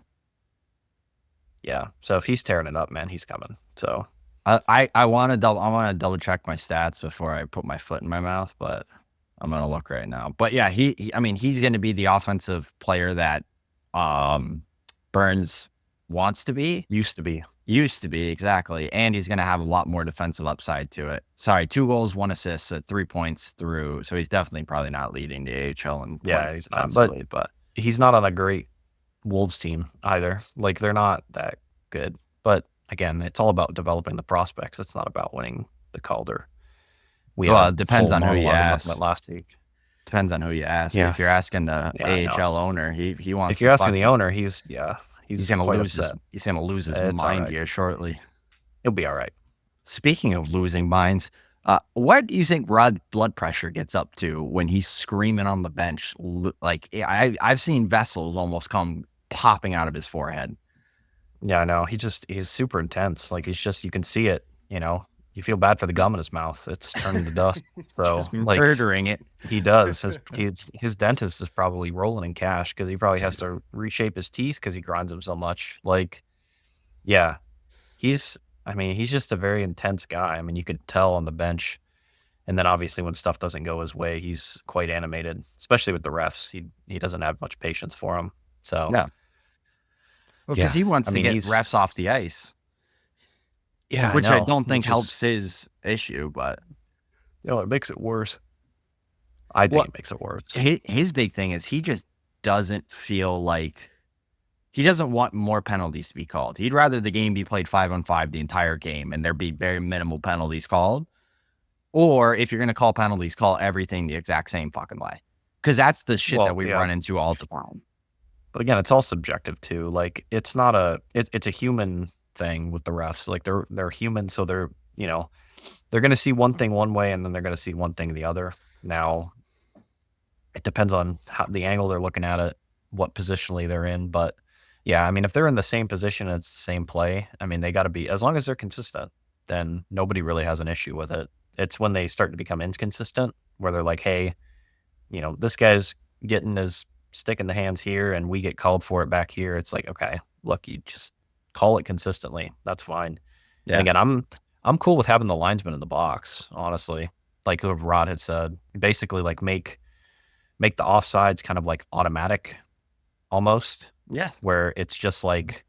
Yeah. So if he's tearing it up, man, he's coming. So I want to double check my stats before I put my foot in my mouth, but I'm gonna look right now. But yeah, I mean, he's going to be the offensive player that Burns wants to be. used to be. Used to be, exactly. And he's going to have a lot more defensive upside to it. Sorry, 2 goals, 1 assist, so 3 points through. So he's definitely probably not leading the AHL in Yeah, points he's not, defensively, but He's not on a great Wolves team either. Like they're not that good. But again, it's all about developing the prospects. It's not about winning the Calder. Well, it depends on who you ask. Last week. depends on who you ask. Yeah. If you're asking the Yeah, I know. AHL owner, he wants. If you're to asking the fucking- owner, he's gonna quite lose upset. he's gonna lose his It's all mind right. here shortly. He'll be all right. Speaking of losing minds, what do you think Rod's blood pressure gets up to when he's screaming on the bench? Like I've seen vessels almost come popping out of his forehead. Yeah, I know. He's super intense. Like you can see it, you feel bad for the gum in his mouth. It's turning to dust. So, Just like, murdering it. he does. His dentist is probably rolling in cash because he probably has to reshape his teeth because he grinds them so much. Like, yeah, he's I mean, he's just a very intense guy. I mean, you could tell on the bench. And then obviously when stuff doesn't go his way, he's quite animated, especially with the refs. He doesn't have much patience for them. So, No, well, because yeah, he wants I to mean, get refs off the ice, yeah, I which I know, don't think which is, helps his issue. But it makes it worse. I think what it makes it worse. his big thing is he just doesn't feel like he doesn't want more penalties to be called. He'd rather the game be played 5-on-5 the entire game and there be very minimal penalties called. Or if you're going to call penalties, call everything the exact same fucking way. Because that's the shit that Well, we yeah, run into all the time. but again, it's all subjective too. Like, it's not it's a human thing with the refs. Like, they're human, so they're gonna see one thing one way, and then they're gonna see one thing the other. Now, it depends on how the angle they're looking at it, what positionally they're in. But yeah, I mean, if they're in the same position and it's the same play, I mean, they got to be, as long as they're consistent, then nobody really has an issue with it. It's when they start to become inconsistent where they're like, hey, this guy's getting his stick in the hands here and we get called for it back here. It's like, okay, look, you just call it consistently. That's fine. And Yeah. again, I'm cool with having the linesman in the box, honestly. Like what Rod had said, basically like make the offsides kind of like automatic almost, Yeah. where it's just like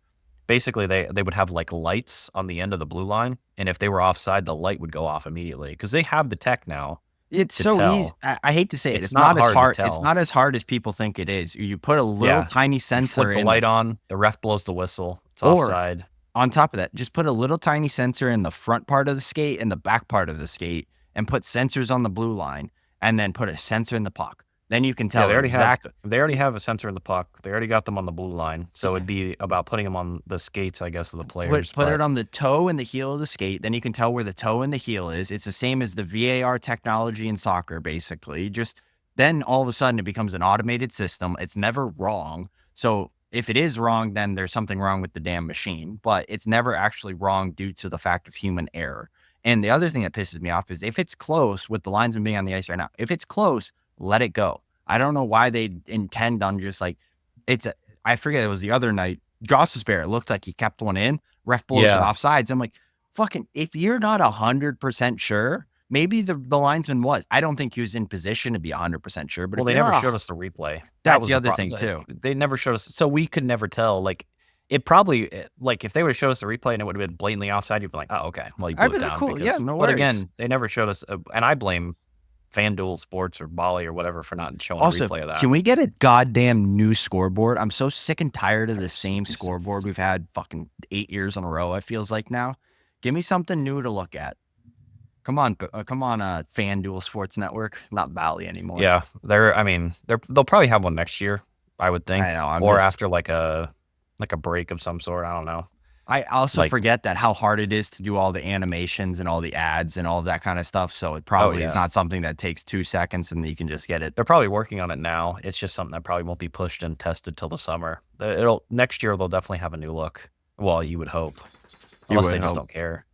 basically they would have like lights on the end of the blue line, and if they were offside, the light would go off immediately because they have the tech now It's to so easy. tell. I hate to say it. It's It's not not as hard to hard. It's tell. not as hard as people think it is. You put a little Yeah, tiny you sensor flip the in the, light on, the ref blows the whistle, it's or offside. on top of that, just put a little tiny sensor in the front part of the skate and the back part of the skate and put sensors on the blue line and then put a sensor in the puck. Then you can Yeah, tell exactly. they already have a sensor in the puck. They already got them on the blue line, so it'd be about putting them on the skates, I guess, of the Put players. put it But on the toe and the heel of the skate, then you can tell where the toe and the heel is. It's the same as the VAR technology in soccer, basically. Just then all of a sudden it becomes an automated system. It's never wrong. So if it is wrong, then there's something wrong with the damn machine, but it's never actually wrong due to the fact of human error. And the other thing that pisses me off is if it's close with the linesman being on the ice right now, if it's close, let it go. I don't know why they intend on just like it's a, I forget, it was the other night. Gossesbear, it looked like he kept one in. Ref blows it yeah, off sides. I'm like, fucking, if you're not 100% sure, maybe the linesman was. I don't think he was in position to be 100% sure, but well, if they you're never not, showed us the replay. That that's was the the other problem. thing too. They never showed us, so we could never tell. Like, it probably like if they would have showed us the replay and it would have been blatantly offside, you'd be like, oh, okay, well, he blew I'd it be like, down cool. Yeah, because. no But worries. again, they never showed us, and I blame FanDuel Sports or Bally or whatever for not showing a Also, replay of that. can we get a goddamn new scoreboard? I'm so sick and tired of the same scoreboard we've had fucking 8 years in a row. It feels like now. Give me something new to look at. Come on, FanDuel Sports Network, not Bally anymore. Yeah, I mean, they'll probably have one next year, I would I think, know. or after like a break of some sort. I don't know. I also Like, forget that how hard it is to do all the animations and all the ads and all of that kind of stuff. So it oh probably is yeah, not something that takes 2 seconds and you can just get it. they're probably working on it now. It's just something that probably won't be pushed and tested till the summer. It'll next year they'll definitely have a new look. Well, you would hope, You unless would they just hope, don't care.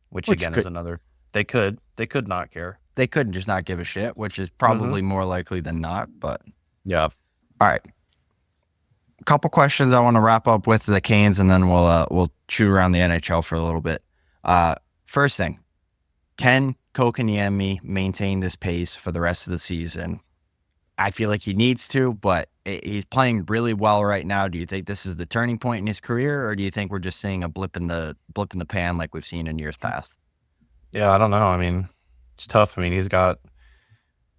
Which which again is could another. They could not care. they could just not give a shit, which is Hmm. probably more likely than not. But Yeah. all right, a couple questions I want to wrap up with the Canes, and then we'll shoot around the NHL for a little bit. First thing, can Kokaniemi maintain this pace for the rest of the season? I feel like he needs to, but he's playing really well right now. Do you think this is the turning point in his career, or do you think we're just seeing a blip in the pan like we've seen in years past? Yeah, I don't know. I mean, it's tough. I mean, he's got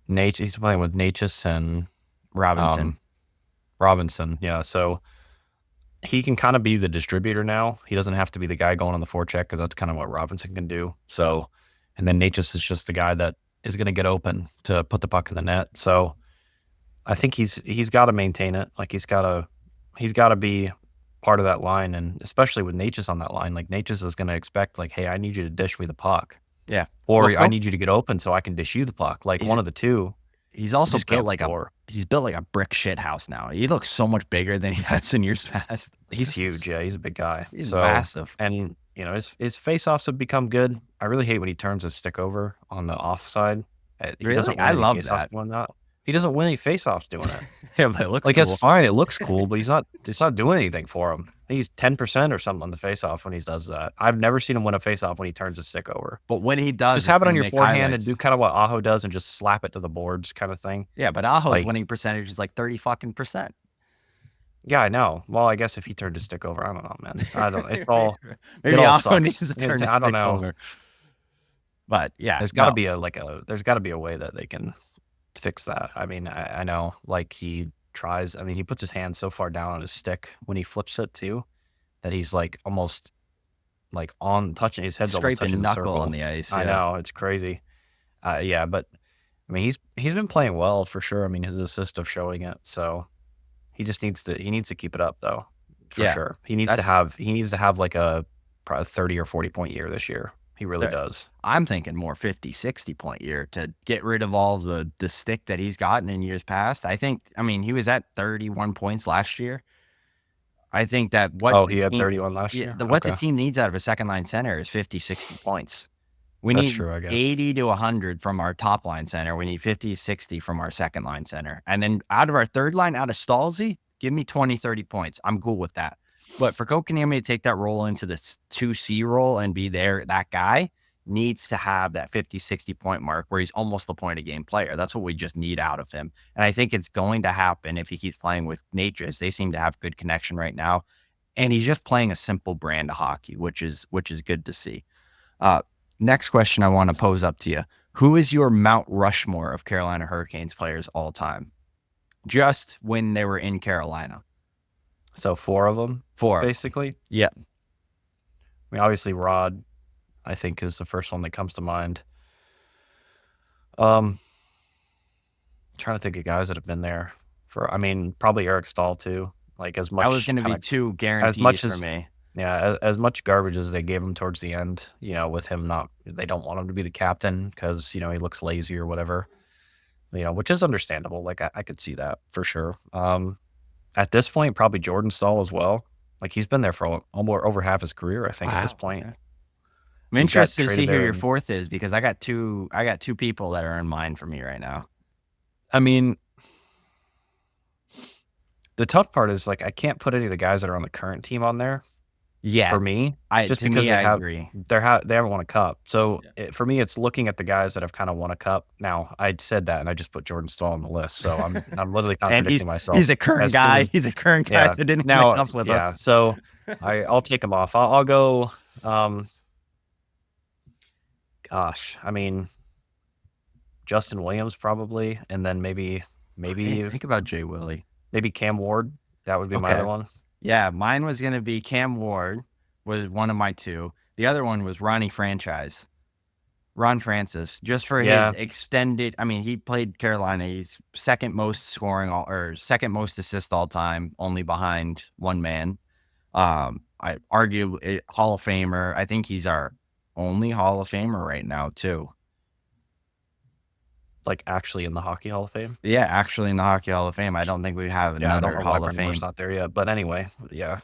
Nate. He's playing with Natchez and Robinson, um, Robinson. Yeah, so he can kind of be the distributor now. He doesn't have to be the guy going on the forecheck because that's kind of what Robinson can do. So, and then Natchez is just the guy that is going to get open to put the puck in the net. So, I think he's got to maintain it. Like he's got to be part of that line, and especially with Natchez on that line, like Natchez is going to expect like, hey, I need you to dish me the puck, yeah. Well, or I need you to get open so I can dish you the puck. Like he's one of the two. he's You also just built can't like a score. he's built like a brick shit house now. He looks so much bigger than he has in years past. He's huge. Yeah, he's a big guy. He's So massive. and his face-offs have become good. I really hate when he turns his stick over on the offside. He Really? doesn't I win any love face-offs that. doing that. He doesn't win any face-offs doing it. Yeah, but it looks Like, it's cool. fine, it looks cool, but it's not doing anything for him. I think he's 10% or something on the face-off when he does that. I've never seen him win a face-off when he turns his stick over. But when he does, Just it's have it on gonna your make forehand and do highlights. kinda what Aho does and just slap it to the boards kinda thing. Yeah, but Aho's Like, winning percentage is like 30 fucking percent. yeah, I know. Well, I guess if he turned his stick over, I don't know, man. I don't it Maybe all Aho needs sucks. to turn his I don't stick know. over. But yeah, There's gotta no. be there's gotta be a way that they can fix that. I mean, I know, like, he tries I mean, he puts his hand so far down on his stick when he flips it too, that he's, like, almost, like, on touching his head's almost Scraping touching the knuckle on circle. the ice, I yeah. know, it's crazy. Yeah, but, I mean, he's been playing well for sure. I mean, his assist of showing it, so he needs to keep it up, though, for Yeah. sure. That's He needs to have, like, a probably 30 or 40-point year this year. He really the does. I'm thinking more 50, 60 point year to get rid of all the stick that he's gotten in years past. I mean, he was at 31 points last year. I think that Oh, he had 31 last year? what the Okay. team needs out of a second line center is 50, 60 points. We That's need true, I guess. 80 to 100 from our top line center. We need 50, 60 from our second line center. And then out of our third line, out of Stalzy, give me 20, 30 points. I'm cool with that. But for Kotkaniemi to take that role into the 2C role and be that guy needs to have that 50, 60 point mark where he's almost the point of game player. That's what we just need out of him. And I think it's going to happen if he keeps playing with Natchez. They seem to have good connection right now. And he's just playing a simple brand of hockey, which is good to see. Uh, Next question I want to pose up to you. Who is your Mount Rushmore of Carolina Hurricanes players all time? Just when they were in Carolina. So 4 of them, 4 of them. basically? Yeah. I mean, obviously, Rod, I think, is the first one that comes to mind. Trying to think of guys that have been there I mean, probably Eric Stahl too. Like, as That was much going to be kinda 2 as guaranteed much for as me. yeah, as much garbage as they gave him towards the end, with him not they don't want him to be the captain because he looks lazy or whatever, which is understandable. Like, I could see that for sure. At this point, probably Jordan Stahl as well. Like, he's been there for almost over half his career, I think, at this Wow. point. Okay. I'm He got interested to traded see who there your and fourth is because I got two people that are in mind for me right now. I mean, the tough part is, like, I can't put any of the guys that are on the current team on there Yeah, for me, just to because me I agree. they haven't won a cup. So, for me, it's looking at the guys that have kinda won a cup. Now, I said that, and I just put Jordan Stahl on the list, so I'm literally And contradicting myself he's a current as soon guy. as He's a current guy yeah. that didn't win a Now cup with yeah, us. so I'll take him off. I'll go, um, gosh, I mean, Justin Williams probably, and then I didn't maybe think about Jay Willie. maybe Cam Ward. That would be my Okay. other one. Yeah, mine was gonna be Cam Ward was one of my 2. The other one was Ron Francis, just for his Yeah, extended. I mean, he played Carolina. He's second most scoring or second most assist all time, only behind one man. I argue Hall of Famer. I think he's our only Hall of Famer right now, too. like, actually in the Hockey Hall of Fame. Yeah, actually in the Hockey Hall of Fame. I don't think we have Yeah, I don't another know why Hall of Brind'Amour's Fame. not there yet, but anyway, yeah,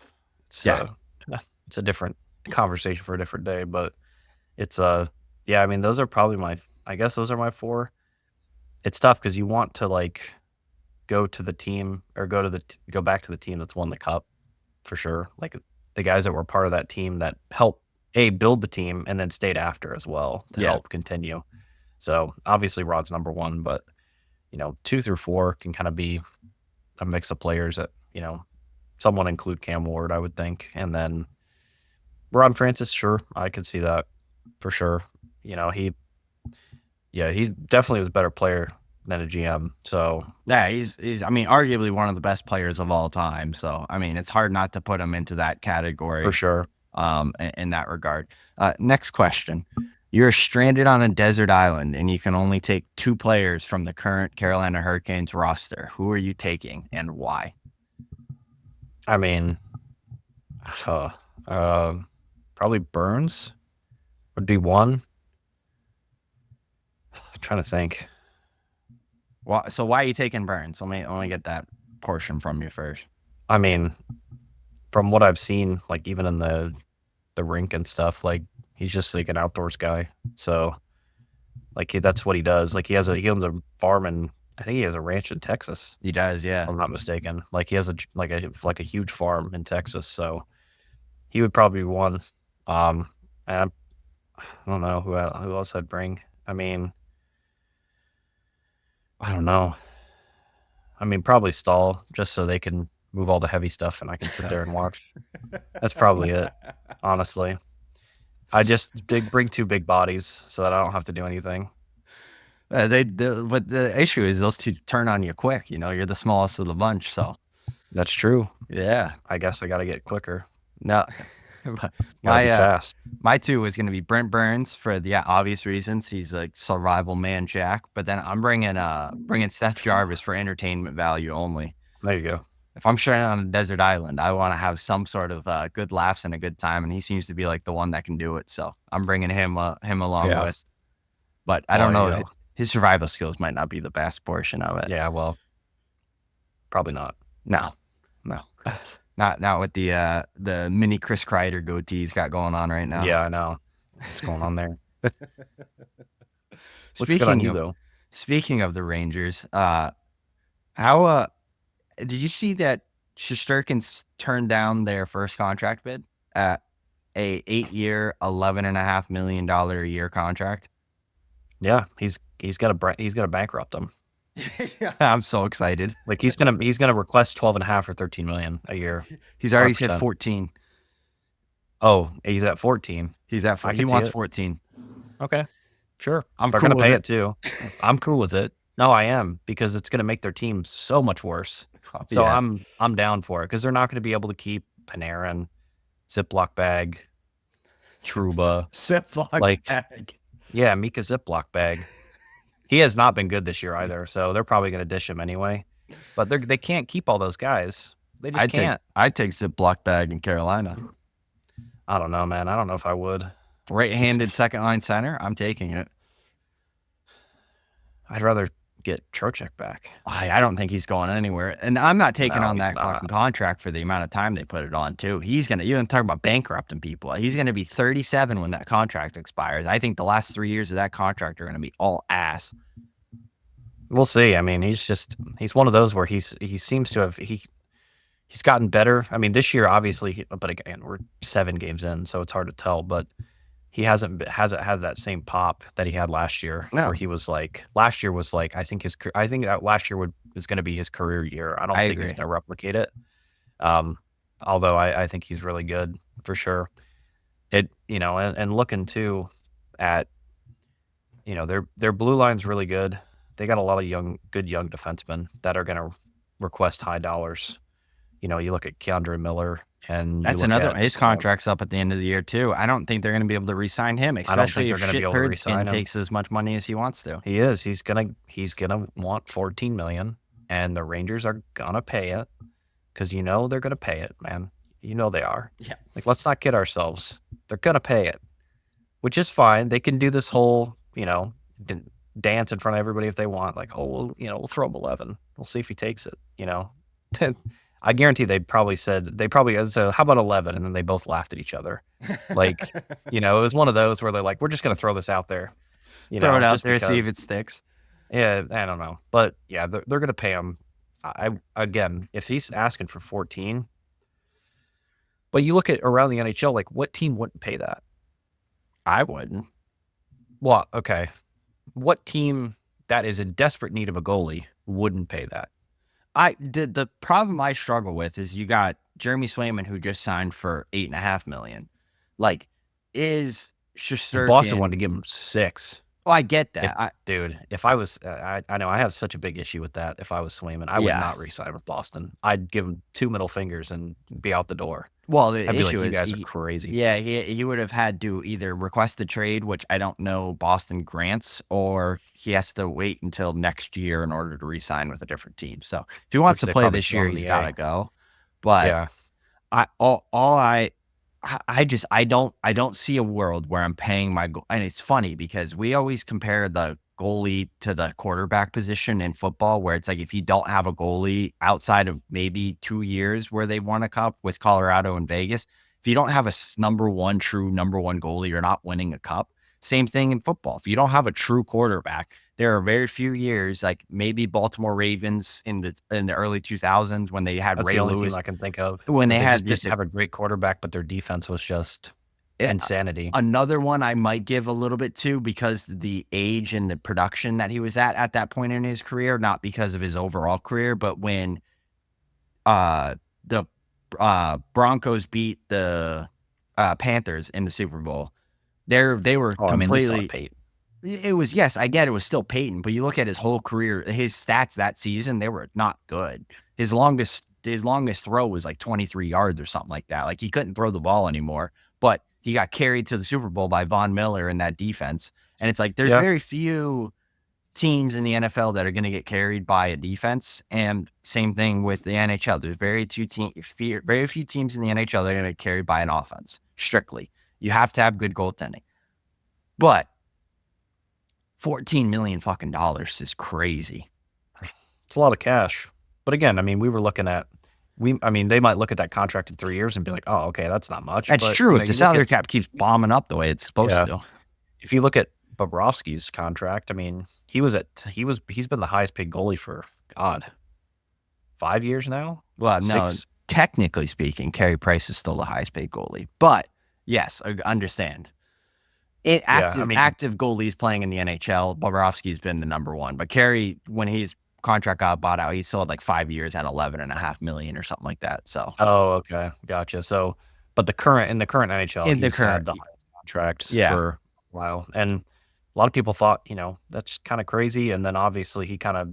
it's, Yeah. uh, it's a different conversation for a different day, but it's, yeah, I mean, those are probably I guess those are my 4. It's tough because you want to, like, go to the team or go back to the team that's won the cup for sure. Like, the guys that were part of that team that helped build the team and then stayed after as well to Yeah. help continue. So obviously Rod's number 1, but 2 through 4 can kind of be a mix of players that someone include Cam Ward, I would think, and then Ron Francis. Sure, I could see that for sure. He definitely was a better player than a GM. So Yeah, he's I mean, arguably one of the best players of all time. So, I mean, it's hard not to put him into that for category sure. in that regard. Next question. You're stranded on a desert island and you can only take 2 players from the current Carolina Hurricanes roster. Who are you taking and why? I mean, uh, probably Burns would be one. I'm trying to think. So why are you taking Burns? Let me get that portion from you first. I mean, from what I've seen, like, even in the the rink and stuff. Like he's just like an outdoors guy. So like that's what he does. Like he owns a farm and I think he has a ranch in Texas, He does, if yeah. I'm not mistaken. Like he has a huge farm in Texas. So he would probably be one. And I don't know who else I'd bring. I mean, I don't know. I mean, probably Stall just so they can move all the heavy stuff and I can sit there and watch. That's probably it, honestly. I just did bring two big bodies so that I don't have to do anything. But the issue is those two turn on you quick. You know, you're the smallest of the bunch, so That's true. yeah. I guess I got to get quicker. No, Got to be my fast. my two was going to be Brent Burns for the obvious reasons. He's like survival man Jack. But then I'm bringing Seth Jarvis for entertainment value only. There you go. If I'm stranded on a desert island, I want to have some sort of good laughs and a good time, and he seems to be like the one that can do it. So I'm bringing him along Yeah. with. But I Well, don't there you know. go. His survival skills might not be the best portion of it. Yeah, well, probably not. No, no, not with the mini Chris Kreider goatee he's got going on right now. Yeah, I know. What's going on there? Looks good on Speaking you, of though. speaking of the Rangers, how did you see that Shesterkin's turned down their first contract bid at a 8-year, $11.5 million a year contract? Yeah, he's got to bankrupt them. I'm so excited. Like he's gonna request 12.5 or 13 million a year. He's already said 100%. 14. Oh, he's at 14. He's at I he can see wants it. 14. Okay, sure. I'm They're cool gonna with pay it. it too. I'm cool with it. No, I am because it's gonna make their team so much worse. So Yeah. I'm down for it because they're not gonna be able to keep Panarin, Ziploc bag, Trouba. Ziploc Like- bag. Yeah, Mika Ziploc bag. He has not been good this year either, so they're probably going to dish him anyway. But they can't keep all those guys. They just can't. I'd take Ziploc bag in Carolina. I don't know, man. I don't know if I would. Right-handed second line center. I'm taking it. I'd rather get Trocheck back. I don't think he's going anywhere, and I'm not taking No, on he's that not. fucking contract for the amount of time they put it on too. He's gonna. You don't talk about bankrupting people. He's gonna be 37 when that contract expires. I think the last 3 years of that contract are gonna be all ass. We'll see. I mean, he's one of those where he seems to have he's gotten better. I mean, this year obviously, but again, we're 7 games in, so it's hard to tell. But he hasn't had that same pop that he had last year, No. where he was like last year was like I think that last year is going to be his career year. I don't think he's agree. going to replicate it. Although I think he's really good for sure. And looking too at their blue line's really good. They got a lot of good young defensemen that are going to request high dollars. You look at Keandre Miller, and That's another. His contract's up at the end of the year too. I don't think they're going to be able to re-sign him, especially if they're gonna be able to Shitbird re-sign Skin him. takes as much money as he wants to. He is. He's gonna want 14 million, and the Rangers are gonna pay it because they're gonna pay it, man. They are. Yeah. Like, let's not kid ourselves. They're gonna pay it, which is fine. They can do this whole dance in front of everybody if they want. Like, oh, we'll throw him 11. We'll see if he takes it. I guarantee they probably said how about 11, and then they both laughed at each other. Like, it was one of those where they're like, we're just gonna throw this out there. Throw it out just there, because. see if it sticks. Yeah, I don't know, but yeah, they're gonna pay him. Again, if he's asking for 14, but you look at around the NHL, like what team wouldn't pay that? I wouldn't. Well, okay, what team that is in desperate need of a goalie wouldn't pay that? The problem I struggle with is you got Jeremy Swayman who just signed for $8.5 million. Like, is Shesterkin? Boston wanted to give him 6. Oh, I get that. Dude, if I was, I know I have such a big issue with that. If I was Swayman, I would not re-sign with Boston. I'd give him 2 middle fingers and be out the door. Well, the I'd be issue like, you is guys are crazy. Yeah, he would have had to either request a trade, which I don't know Boston grants, or he has to wait until next year in order to re-sign with a different team. So if he wants Which to they play probably this year, still he's in the got to A. go. But Yeah, I don't see a world where I'm paying and it's funny because we always compare the goalie to the quarterback position in football, where it's like if you don't have a goalie outside of maybe 2 years where they won a cup with Colorado and Vegas, If you don't have a number one, true number one goalie, you're not winning a cup. Same thing in football. If you don't have a true quarterback, there are very few years, like maybe Baltimore Ravens in the early 2000s when they had That's Ray the only team Lewis, I can think of when that they they had just just didn't have a great quarterback, but their defense was just a, insanity. another one I might give a little bit to because the age and the production that he was at that point in his career, not because of his overall career, but when the Broncos beat the Panthers in the Super Bowl, they were Oh, I mean, they still had completely. Peyton. It was, yes, I get it was still Peyton, but you look at his whole career, his stats that season, they were not good. His longest throw was like 23 yards or something like that. Like he couldn't throw the ball anymore, but he got carried to the Super Bowl by Von Miller in that defense. And it's like there's Yeah. very few teams in the NFL that are going to get carried by a defense, and same thing with the NHL. There's very few teams in the NHL that are going to get carried by an offense. Strictly, you have to have good goaltending, but 14 million fucking dollars is crazy. It's a lot of cash. But again, I mean, we were looking at they might look at that contract in 3 years and be like, "Oh, okay, that's not much." That's But, true. If the you look salary at cap keeps bombing up the way it's supposed yeah, to. if you look at Bobrovsky's contract, I mean, he's been the highest paid goalie for, God, 5 years now? Well, no, 6? technically speaking, Carey Price is still the highest paid goalie, but yes, I understand. Yeah, I mean, Active goalies playing in the NHL, Bobrovsky's been the number one. But Carey, when his contract got bought out, he still had like 5 years at 11.5 million or something like that. So oh, okay, gotcha. So, but in the current NHL, in the he's had current, the highest contracts yeah, for a while, and a lot of people thought, that's kinda crazy, and then obviously he kinda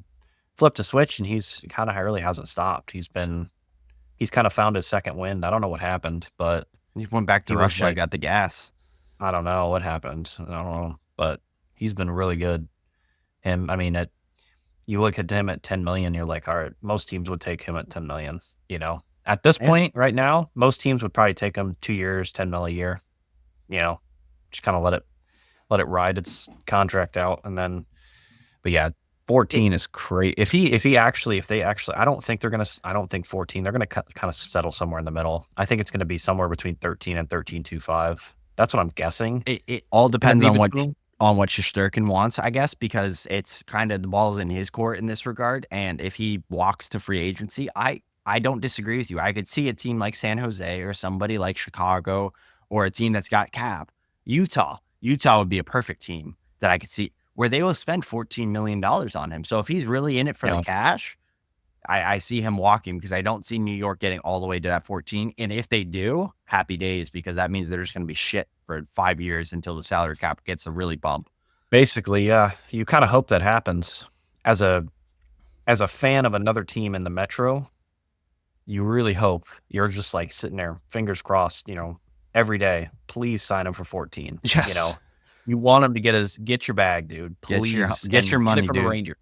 flipped a switch, and he's kinda really hasn't stopped. He's kinda found his second wind. I don't know what happened, but he went back to he was Russia, like, got the gas. I don't know what happened. I don't know, but he's been really good. And I mean, you look at him at 10 million, you're like, all right, most teams would take him at 10 million. At this Yeah, point right now, most teams would probably take him 2 years, 10 mil a year. You know, just kind of let it ride its contract out, and then. But yeah, it, 14 is crazy. If they actually, I don't think they're gonna. I don't think 14. They're gonna kind of settle somewhere in the middle. I think it's gonna be somewhere between 13 and 13.25. That's what I'm guessing. it all Gonna depends be on what between. Shesterkin wants, I guess, because it's kind of the ball's in his court in this regard. And if he walks to free agency, I don't disagree with you. I could see a team like San Jose or somebody like Chicago or a team that's got cap. Utah would be a perfect team that I could see where they will spend $14 million on him. So if he's really in it for the Yeah, cash, I see him walking because I don't see New York getting all the way to that 14. And if they do, happy days, because that means they're just going to be shit for 5 years until the salary cap gets a really bump. basically, yeah. You kind of hope that happens. As a as a fan of another team in the Metro, you really hope you're just like sitting there, fingers crossed, every day. Please sign him for 14. Yes. You want him to get your bag, dude. Please, Get your and get it money, from the dude. Ranger.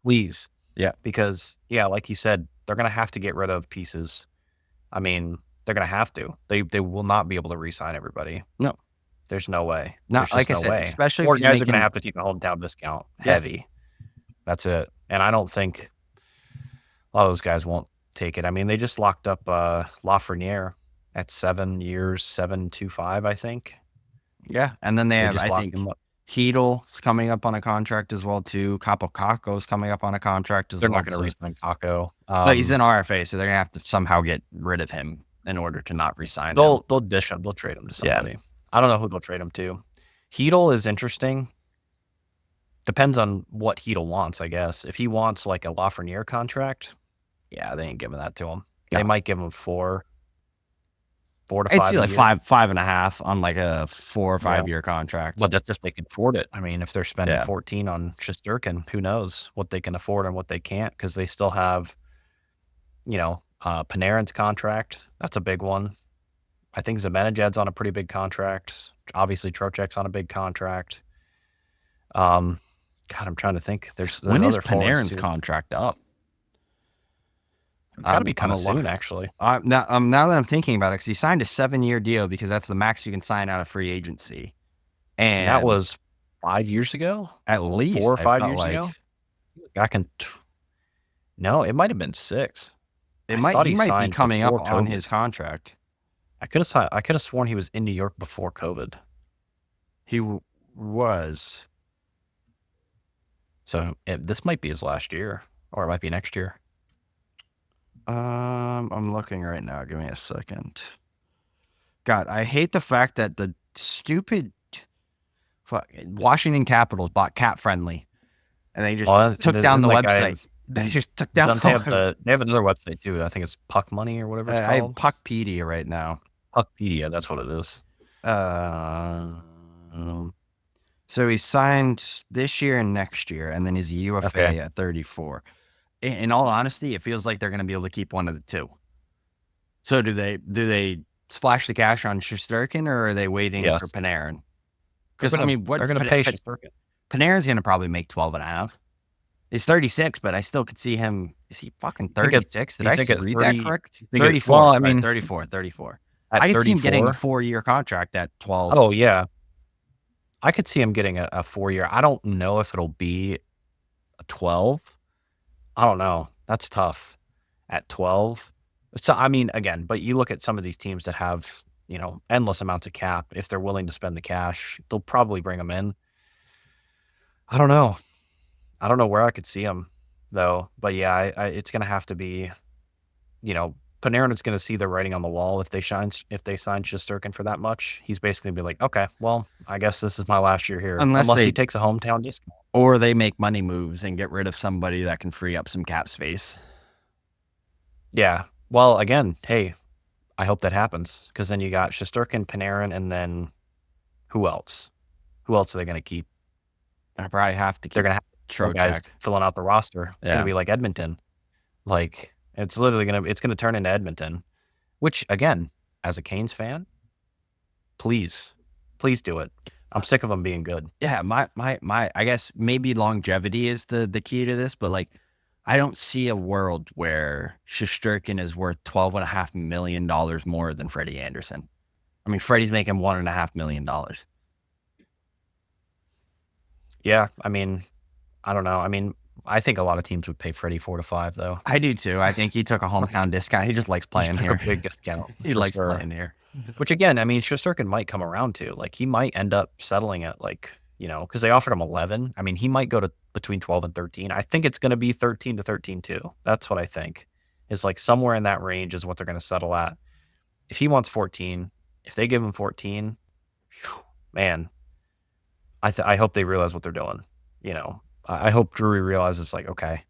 Please. Yeah. Because, yeah, like you said, they're gonna have to get rid of pieces. I mean, they're gonna have to. They will not be able to re-sign everybody. No, There's no way. not There's just like I no said, way. especially if Or he's guys are gonna making, have to take a hometown discount yeah. heavy. That's it. And I don't think a lot of those guys won't take it. I mean, they just locked up Lafreniere at 7 years, 7.25, I think. Yeah. And then they They have, just I locked think, him up. Heedle's coming up on a contract as well, too. Capocaco's coming up on a contract as They're not well. gonna So, re-sign Kako. but he's an RFA, so they're going to have to somehow get rid of him in order to not re-sign him. They'll dish him. They'll trade him to Yeah. somebody. I don't know who they'll trade him to. Heedle is interesting. Depends on what Heedle wants, I guess. If he wants like a Lafreniere contract, yeah, they ain't giving that to him. They No. might give him 4 to I'd 5 see a like year. 5.5 on like a 4 or 5 year contract. But that's if they can afford it. I mean, if they're spending Yeah. 14 on Shesterkin, who knows what they can afford and what they can't, because they still have, Panarin's contract. That's a big one. I think Zibanejad's on a pretty big contract. Obviously, Trocheck's on a big contract. God, I'm trying to think. There's When is other forwards Panarin's too. contract up? It's got to be kind I'm of gonna look. soon, actually. Now that I'm thinking about it, because he signed a 7-year deal because that's the max you can sign out of free agency, And that and was 5 years ago, at least 4 or I 5 felt years like ago. Back in, no, it might have been 6. he I thought might be signed coming up before on COVID. his contract. I could have sworn he was in New York before COVID. He was. So this might be his last year, or it might be next year. I'm looking right now. Give me a second. God, I hate the fact that the stupid Washington Capitals bought Cat Friendly, and they just took down the website. They just took down. They have another website too. I think it's Puck Money or whatever it's called. I have Puckpedia right now. Puckpedia, that's what it is. So he signed this year and next year, and then he's a UFA at 34. In all honesty, it feels like they're going to be able to keep one of the two. So do they splash the cash on Shesterkin, or are they waiting for Panarin? Because I mean, what they're going to pay Shesterkin? Panarin's going to probably make 12.5. He's 36, but I still could see him. Is he fucking 36? Did I read that correct? 34. Well, I mean, 34. I could see him getting a 4-year contract at 12. Oh yeah, I could see him getting a 4-year. I don't know if it'll be a 12. I don't know. That's tough at 12. So I mean, again, but you look at some of these teams that have, endless amounts of cap. If they're willing to spend the cash, they'll probably bring him in. I don't know. I don't know where I could see him though. But yeah, it's going to have to be, Panarin is going to see the writing on the wall if they sign Shesterkin for that much. He's basically going to be like, okay, well, I guess this is my last year here. Unless he takes a hometown discount. Or they make money moves and get rid of somebody that can free up some cap space. Yeah. Well, again, hey, I hope that happens, because then you got Shesterkin, Panarin, and then who else? Who else are they going to keep? I probably have to keep. They're going to have guys filling out the roster. It's going to be like Edmonton. Like, it's literally going to turn into Edmonton, which, again, as a Canes fan, please do it. I'm sick of them being good. Yeah, my I guess maybe longevity is the key to this, but like, I don't see a world where Shesterkin is worth $12.5 million more than Freddie Anderson. I mean, Freddie's making $1.5 million. Yeah, I mean, I don't know. I mean, I think a lot of teams would pay Freddie 4 to 5, though. I do too. I think he took a hometown discount. He just likes playing here. A big discount. He likes playing here. Which, again, I mean, Shesterkin might come around to. Like, he might end up settling at, like, because they offered him 11. I mean, he might go to between 12 and 13. I think it's going to be 13 to 13 too. That's what I think. Is like somewhere in that range is what they're going to settle at. If he wants 14, if they give him 14, man, I hope they realize what they're doing. I hope Drury realizes, like, okay,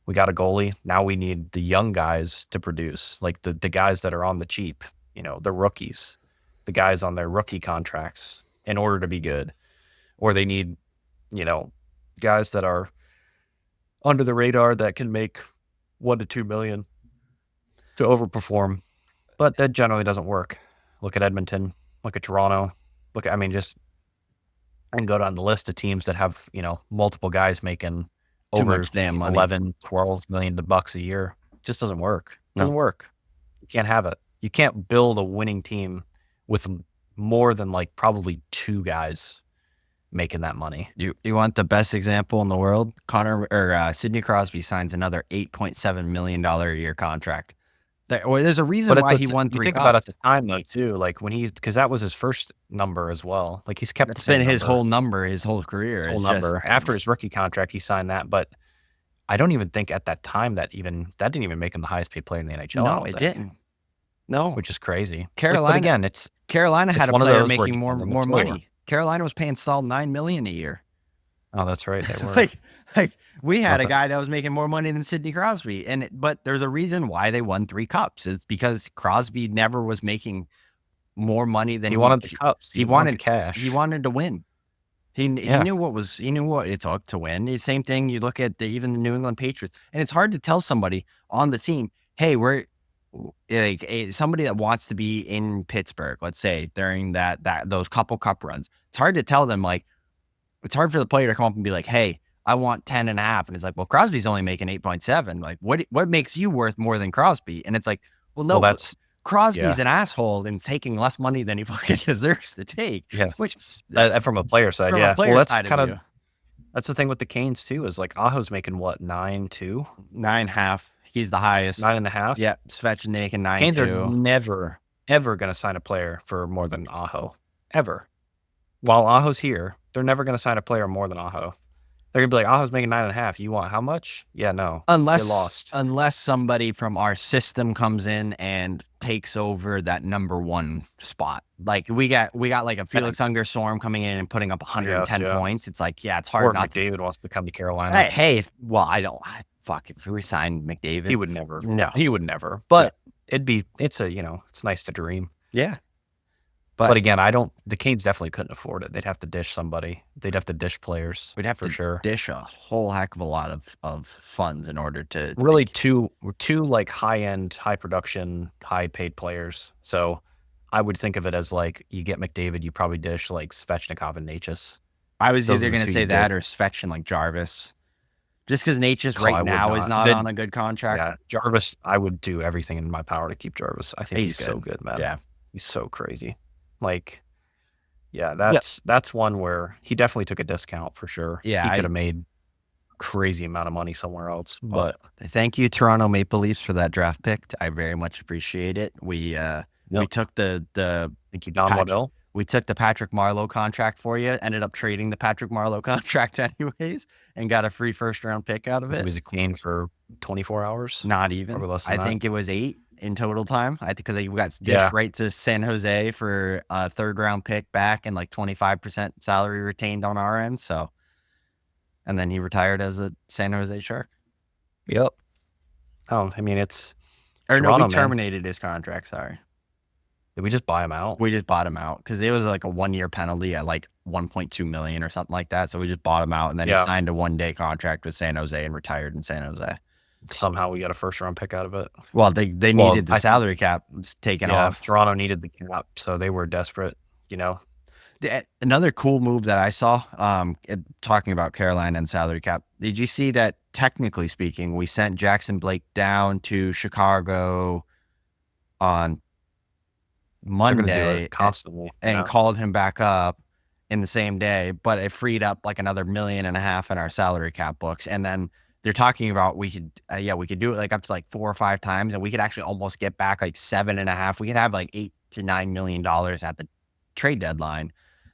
we got a goalie. Now we need the young guys to produce, like the guys that are on the cheap, the rookies, the guys on their rookie contracts in order to be good. Or they need, guys that are under the radar that can make $1 to $2 million to overperform. But that generally doesn't work. Look at Edmonton. Look at Toronto. And go down the list of teams that have, multiple guys making over damn money. 11, 12 million bucks a year. It just doesn't work. It doesn't work. You can't have it. You can't build a winning team with more than like probably 2 guys making that money. You want the best example in the world? Sidney Crosby signs another $8.7 million a year contract. There's a reason why he won 3 cups. You think about it at the time though too, like because that was his first number as well. Like he's kept the same number. His whole number, his whole career. His whole number. After his rookie contract, he signed that, but I don't even think at that time that didn't even make him the highest paid player in the NHL. No, it didn't. No, which is crazy. Carolina, but again, Carolina had a player making more money. Carolina was paying Stahl $9 million a year. Oh, that's right. They were. like we had a guy that was making more money than Sidney Crosby, but there's a reason why they won 3 cups. It's because Crosby never was making more money than he wanted the cups. He wanted cash. He wanted to win. He knew what it took to win. The same thing you look at even the New England Patriots, and it's hard to tell somebody on the team, hey, we're like somebody that wants to be in Pittsburgh, let's say during those couple cup runs. It's hard to tell them, like, it's hard for the player to come up and be like, hey, I want 10.5. And it's like, well, Crosby's only making 8.7. Like, what makes you worth more than Crosby? And it's like, well, no, Crosby's an asshole and taking less money than he fucking deserves to take. Yeah. Which from a player side, yeah. Well, that's kind of that's the thing with the Canes too, is like Aho's making what, 9.2? 9.5. He's the highest. 9.5. Yeah. Svechkin making 9.2. Canes are never ever going to sign a player for more than Aho. Ever. While Aho's here, they're never going to sign a player more than Aho. They're going to be like, Aho's making 9.5. You want how much? Yeah, no. Get lost. Unless somebody from our system comes in and takes over that number one spot. Like we got like a Felix Unger Storm coming in and putting up 110 points. It's like, yeah, it's hard Or not McDavid wants to come to Carolina. Hey, well, if we signed McDavid, He would never. No, he would never. But it's nice to dream. Yeah. But again, the Canes definitely couldn't afford it. They'd have to dish somebody. They'd have to dish players. We'd have for to sure. dish a whole heck of a lot of funds in order to really two like high-end, high production, high paid players. So I would think of it as like you get McDavid, you probably dish like Svechnikov and Natchez. I was either going to say that or Svech and like Jarvis. Just because Natchez right now is not on a good contract. Yeah, Jarvis, I would do everything in my power to keep Jarvis. I think he's so good, man. Yeah. He's so crazy. Like, yeah, that's one where he definitely took a discount for sure. Yeah, he could have made a crazy amount of money somewhere else. But thank you, Toronto Maple Leafs, for that draft pick. I very much appreciate it. We took the thank you, Don Waddell. We took the Patrick Marleau contract for you. Ended up trading the Patrick Marleau contract anyways, and got a free first-round pick out of it. It was a Kane for 24 hours. Not even. I think it was 8 in total time. I think because we got dished right to San Jose for a third-round pick back and like 25% salary retained on our end. So, and then he retired as a San Jose Shark. Yep. Oh, I mean we terminated his contract. Sorry. Did we just buy him out? We just bought him out because it was like a 1-year penalty at like 1.2 million or something like that. So we just bought him out, and then he signed a 1-day contract with San Jose and retired in San Jose. Somehow we got a first-round pick out of it. Well, they needed the salary cap taken off. Toronto needed the cap, so they were desperate. Another cool move that I saw, talking about Carolina and salary cap. Did you see that? Technically speaking, we sent Jackson Blake down to Chicago on Monday constantly and called him back up in the same day, but it freed up like another $1.5 million in our salary cap books. And then they're talking about we could do it like up to like 4 or 5 times, and we could actually almost get back like 7.5. We could have like $8 to $9 million at the trade deadline.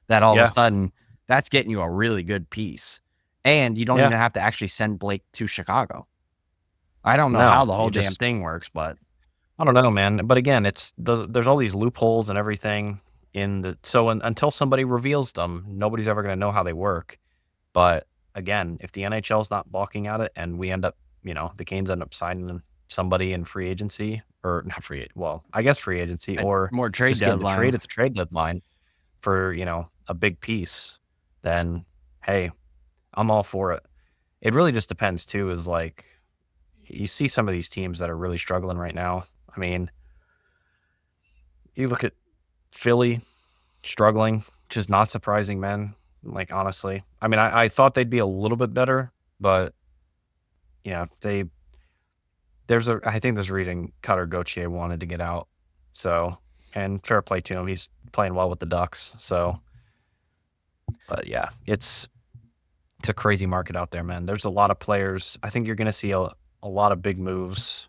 That all of a sudden, that's getting you a really good piece, and you don't even have to actually send Blake to Chicago. I don't know how the whole damn thing works, but I don't know, man. But again, there's all these loopholes and everything until somebody reveals them, nobody's ever going to know how they work. But again, if the NHL's not balking at it and we end up, the Canes end up signing somebody in free agency, or not free, well, I guess free agency, or more trade deadline. Trade at the trade deadline for, a big piece, then hey, I'm all for it. It really just depends too, is like, you see some of these teams that are really struggling right now. I mean, you look at Philly struggling, which is not surprising, man. Like, honestly, I mean, I thought they'd be a little bit better, but I think there's a reason Cutter Gauthier wanted to get out. So, and fair play to him. He's playing well with the Ducks. So, but yeah, it's a crazy market out there, man. There's a lot of players. I think you're going to see a lot of big moves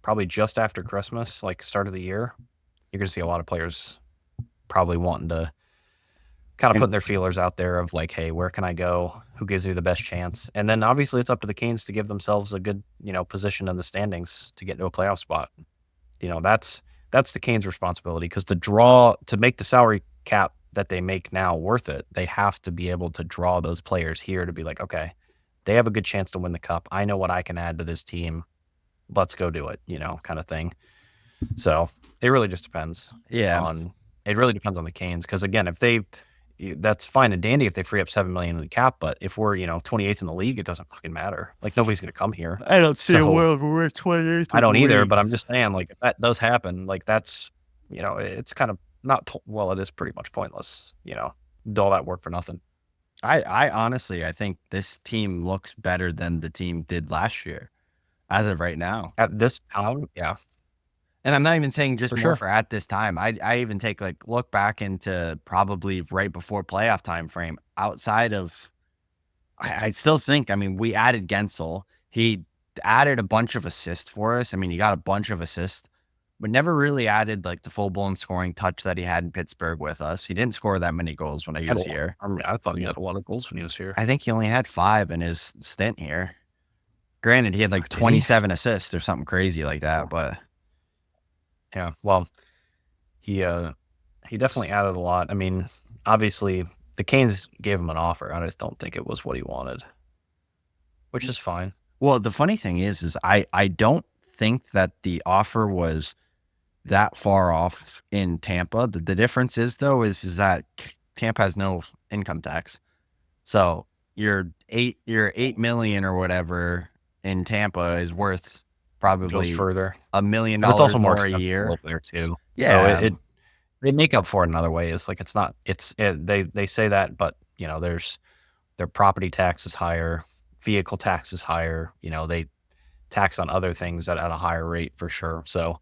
probably just after Christmas, like start of the year. You're going to see a lot of players probably wanting to kind of putting their feelers out there of like, hey, where can I go? Who gives me the best chance? And then obviously it's up to the Canes to give themselves a good, position in the standings to get to a playoff spot. That's the Canes' responsibility, because to make the salary cap that they make now worth it, they have to be able to draw those players here to be like, okay, they have a good chance to win the cup. I know what I can add to this team. Let's go do it, kind of thing. So it really just depends. It really depends on the Canes, because again, that's fine and dandy if they free up $7 million in the cap, but if we're 28th in the league, it doesn't fucking matter. Like, nobody's gonna come here. I don't see a world where we're 28th. I don't either, but I'm just saying, like, if that does happen, like, that's it's kind of it is pretty much pointless. Do all that work for nothing. I honestly, I think this team looks better than the team did last year, as of right now. At this time, yeah. And I'm not even saying just for at this time. I even take look back into probably right before playoff time frame. Outside of, I still think, we added Gensel. He added a bunch of assists for us. He got a bunch of assists, but never really added like the full blown scoring touch that he had in Pittsburgh with us. He didn't score that many goals when he Had a was lot. here. I mean, I thought he had a lot of goals when he was here. I think he only had 5 in his stint here. Granted, he had like Did he? 27 assists or something crazy like that, but Yeah. Well, he definitely added a lot. I mean, obviously the Canes gave him an offer. I just don't think it was what he wanted, which is fine. well, the funny thing is I don't think that the offer was that far off in Tampa. The difference is though is that Tampa has no income tax. So your 8 million or whatever in Tampa is worth It goes probably further, $1 million but it's also more more a expensive to year. live there too. So Yeah. they make up for it in other ways. Like it's not they say that, but there's their property tax is higher, vehicle tax is higher. They tax on other things at a higher rate for sure. So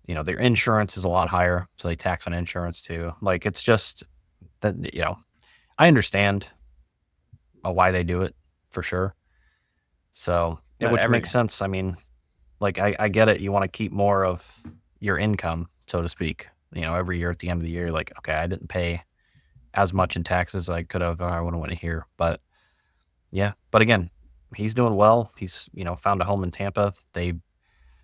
their insurance is a lot higher, so they tax on insurance too. Like it's just that I understand why they do it for sure. So But which makes sense. I mean, like I get it. You want to keep more of your income, so to speak. Every year at the end of the year, like okay, I didn't pay as much in taxes as I could have. I wouldn't want to hear, but yeah. But again, he's doing well. He's found a home in Tampa. They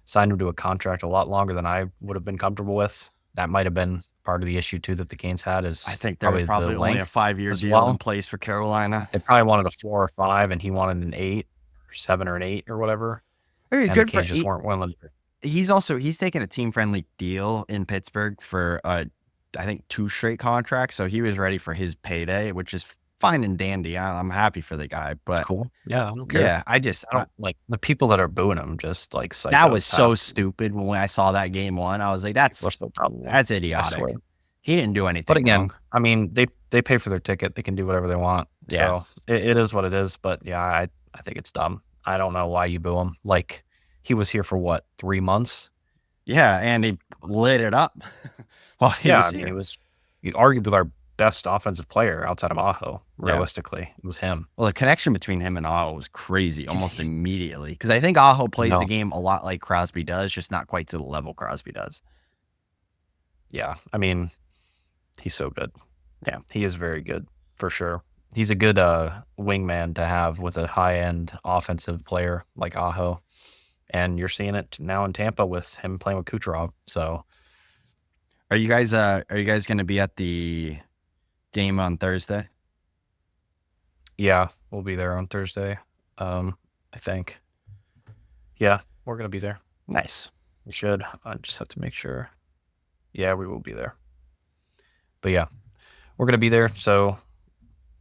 signed him to a contract a lot longer than I would have been comfortable with. That might have been part of the issue too that the Canes had I is think there was the probably only a length 5-year as deal in well. place for Carolina. They probably wanted a 4 or 5, and he wanted an 8 or 7 or an 8 or whatever, Very and the good for Canes just weren't willing to. he's taken a team friendly deal in Pittsburgh for I think 2 straight contracts, so he was ready for his payday, which is fine and dandy. I'm happy for the guy, It's but cool. Yeah, I don't care. yeah, I don't like the people that are booing him, just like that was so psychopaths. stupid when I saw that game 1. I was like, People are so dumb, that's I swear. idiotic. He didn't do But anything again, wrong. I mean, they pay for their ticket. They can do whatever they want. Yeah. So it is what it is. But yeah, I think it's dumb. I don't know why you boo him. Like he was here for what, 3 months? Yeah, and he lit it up while he Yeah, was I mean, here. you argued with our best offensive player outside of Aho. Yeah. Realistically, it was him. Well, the connection between him and Aho was crazy almost immediately because I think Aho plays the No. game a lot like Crosby does, just not quite to the level Crosby does. Yeah, I mean, he's so good. Yeah, he is very good for sure. He's a good wingman to have with a high end offensive player like Aho, and you're seeing it now in Tampa with him playing with Kucherov. So Are you guys going to be at the game on Thursday? yeah, we'll be there on Thursday. I think. Yeah, we're gonna be there. Nice. We should. I just have to make sure. Yeah, we will be there. But yeah, we're gonna be there. So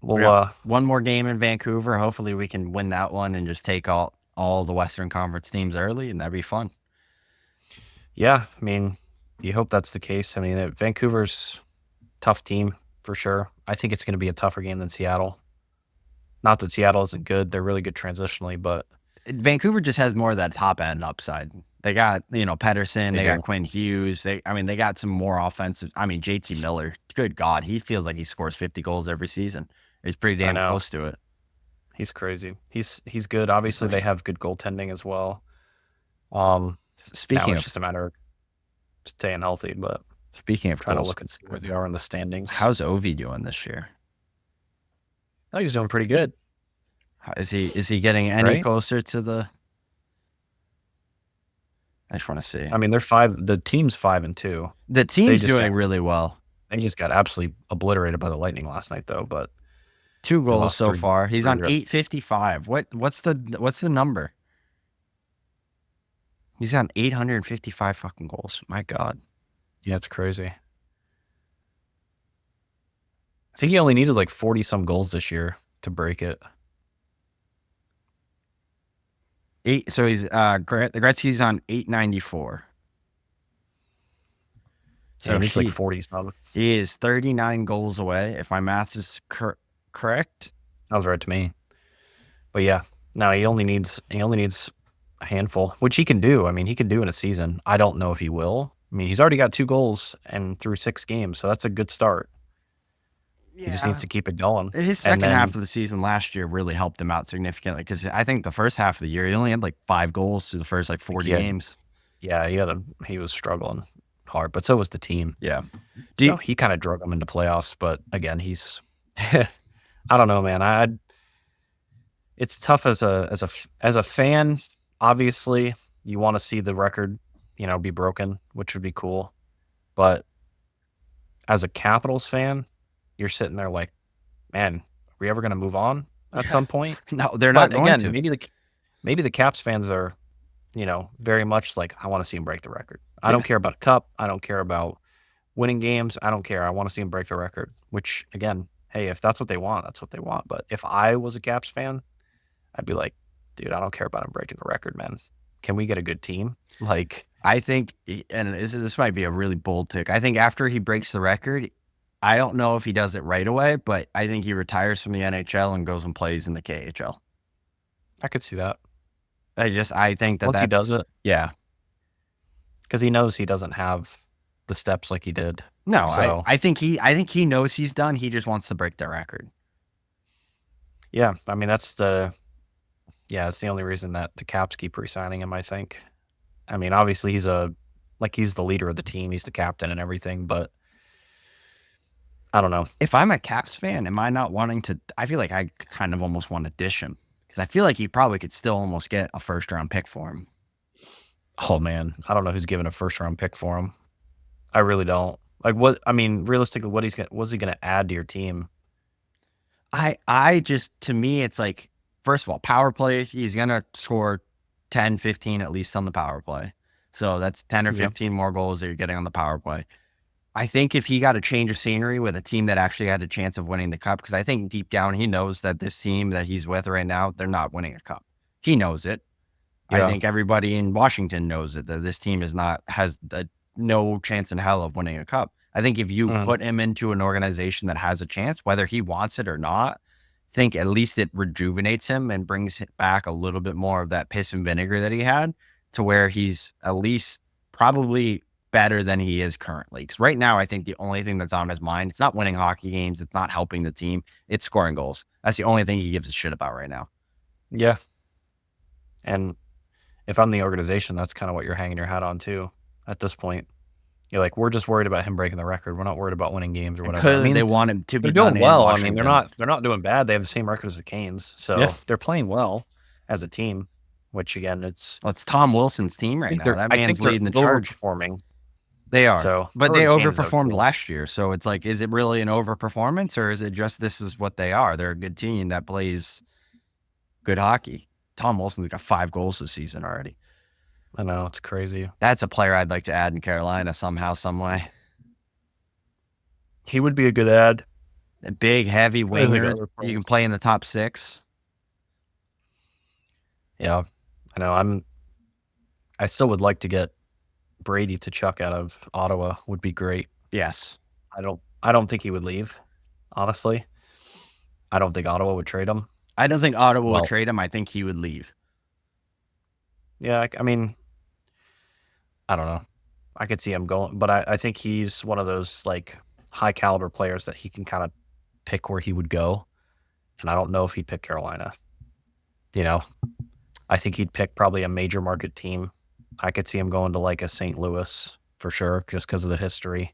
we'll one more game in Vancouver. Hopefully we can win that one and just take all the Western Conference teams early, and that'd be fun. yeah, I mean, you hope that's the case. I mean, Vancouver's tough team for sure. I think it's going to be a tougher game than Seattle. Not that Seattle isn't good; they're really good transitionally, but Vancouver just has more of that top end upside. They got, Pedersen, they got Quinn Hughes. They got some more offensive. I mean, JT Miller, good God, he feels like he scores 50 goals every season. He's pretty damn close to it. He's crazy. He's good. Obviously, they have good goaltending as well. Speaking it's of just a matter of staying healthy, but speaking of trying goals, to look and see where they are in the standings. how's Ovi doing this year? I think he's doing pretty good. Is he getting any closer to the? I just want to see. I mean, they're 5. The team's 5-2. The team's doing really well. They just got absolutely obliterated by the Lightning last night, though. But 2 goals so far. He's on 855. What's the number? He's on 855 fucking goals. My God. Yeah, it's crazy. I think he only needed like 40 some goals this year to break it. So he's Gretzky's on 894. So he needs like 40 some. He is 39 goals away, if my math is correct. Sounds right to me. But yeah, no, he only needs a handful, which he can do. I mean, he can do in a season. I don't know if he will. I mean, he's already got 2 goals and through 6 games, so that's a good start. Yeah. He just needs to keep it going. His second half of the season last year really helped him out significantly because I think the first half of the year he only had like 5 goals through the first like 40 games. Yeah, he was struggling hard, but so was the team. Yeah. Do you, So he kind of drug them into playoffs. But again, he's I don't know, man. It's tough as a fan. Obviously, you want to see the record, be broken, which would be cool. But as a Capitals fan, you're sitting there like, man, are we ever going to move on at yeah. some point? No, they're not But going again, to. maybe the Caps fans are, very much like, I want to see him break the record. I don't care about a cup. I don't care about winning games. I don't care. I want to see him break the record. Which again, hey, if that's what they want, that's what they want. But if I was a Caps fan, I'd be like, dude, I don't care about him breaking the record, man. Can we get a good team? Like, I think, and this might be a really bold take. I think after he breaks the record, I don't know if he does it right away, but I think he retires from the NHL and goes and plays in the KHL. I could see that I think that once he does that's, it, yeah. because he knows he doesn't have the steps like he did. No, So I think he knows he's done. He just wants to break the record. yeah, I mean it's the only reason that the Caps keep re-signing him. I think. I mean, obviously he's the leader of the team. He's the captain and everything, but I don't know. If I'm a Caps fan, am I not wanting to? I feel like I kind of almost want to dish him because I feel like you probably could still almost get a first round pick for him. Oh man, I don't know who's giving a first round pick for him. I really don't. Like what? I mean, realistically, what's he gonna add to your team? I just, to me, it's like, first of all, power play, he's going to score 10, 15 at least on the power play. So that's 10 or Yeah, 15 more goals that you're getting on the power play. I think if he got a change of scenery with a team that actually had a chance of winning the cup, because I think deep down he knows that this team that he's with right now, they're not winning a cup. He knows it. I yeah, think everybody in Washington knows it, that this team has no chance in hell of winning a cup. I think if you mm, put him into an organization that has a chance, whether he wants it or not, I think at least it rejuvenates him and brings back a little bit more of that piss and vinegar that he had to where he's at least probably better than he is currently. Because right now, I think the only thing that's on his mind, it's not winning hockey games, it's not helping the team, it's scoring goals. That's the only thing he gives a shit about right now. yeah. And if I'm the organization, that's kind of what you're hanging your hat on too. At this point, you're like, we're just worried about him breaking the record. We're not worried about winning games or whatever. I Because they mean, want him to be they're done doing in well. I mean, they're Washington. not they're not doing bad. They have the same record as the Canes, Yeah. so they're playing well as a team. Which again, Well, it's Tom Wilson's team right now. That I think man's they're leading the charge. overperforming. They are. So But they Hurricanes though overperformed too. last year. So it's like, is it really an overperformance or is it just this is what they are? They're a good team that plays good hockey. Tom Wilson's got 5 goals this season already. I know it's crazy. That's a player I'd like to add in Carolina somehow, some way. He would be a good ad. A big, heavy I think winger. other You can players. play in the top 6. Yeah, I know. I still would like to get Brady to chuck out of Ottawa. Would be great. Yes. I don't think he would leave. Honestly, I don't think Ottawa would trade him. I don't think Ottawa would Well, trade him. I think he would leave. yeah. I mean, I don't know. I could see him going, but I think he's one of those like high caliber players that he can kind of pick where he would go. And I don't know if he'd pick Carolina. You know, I think he'd pick probably a major market team. I could see him going to like a St. Louis for sure, just because of the history.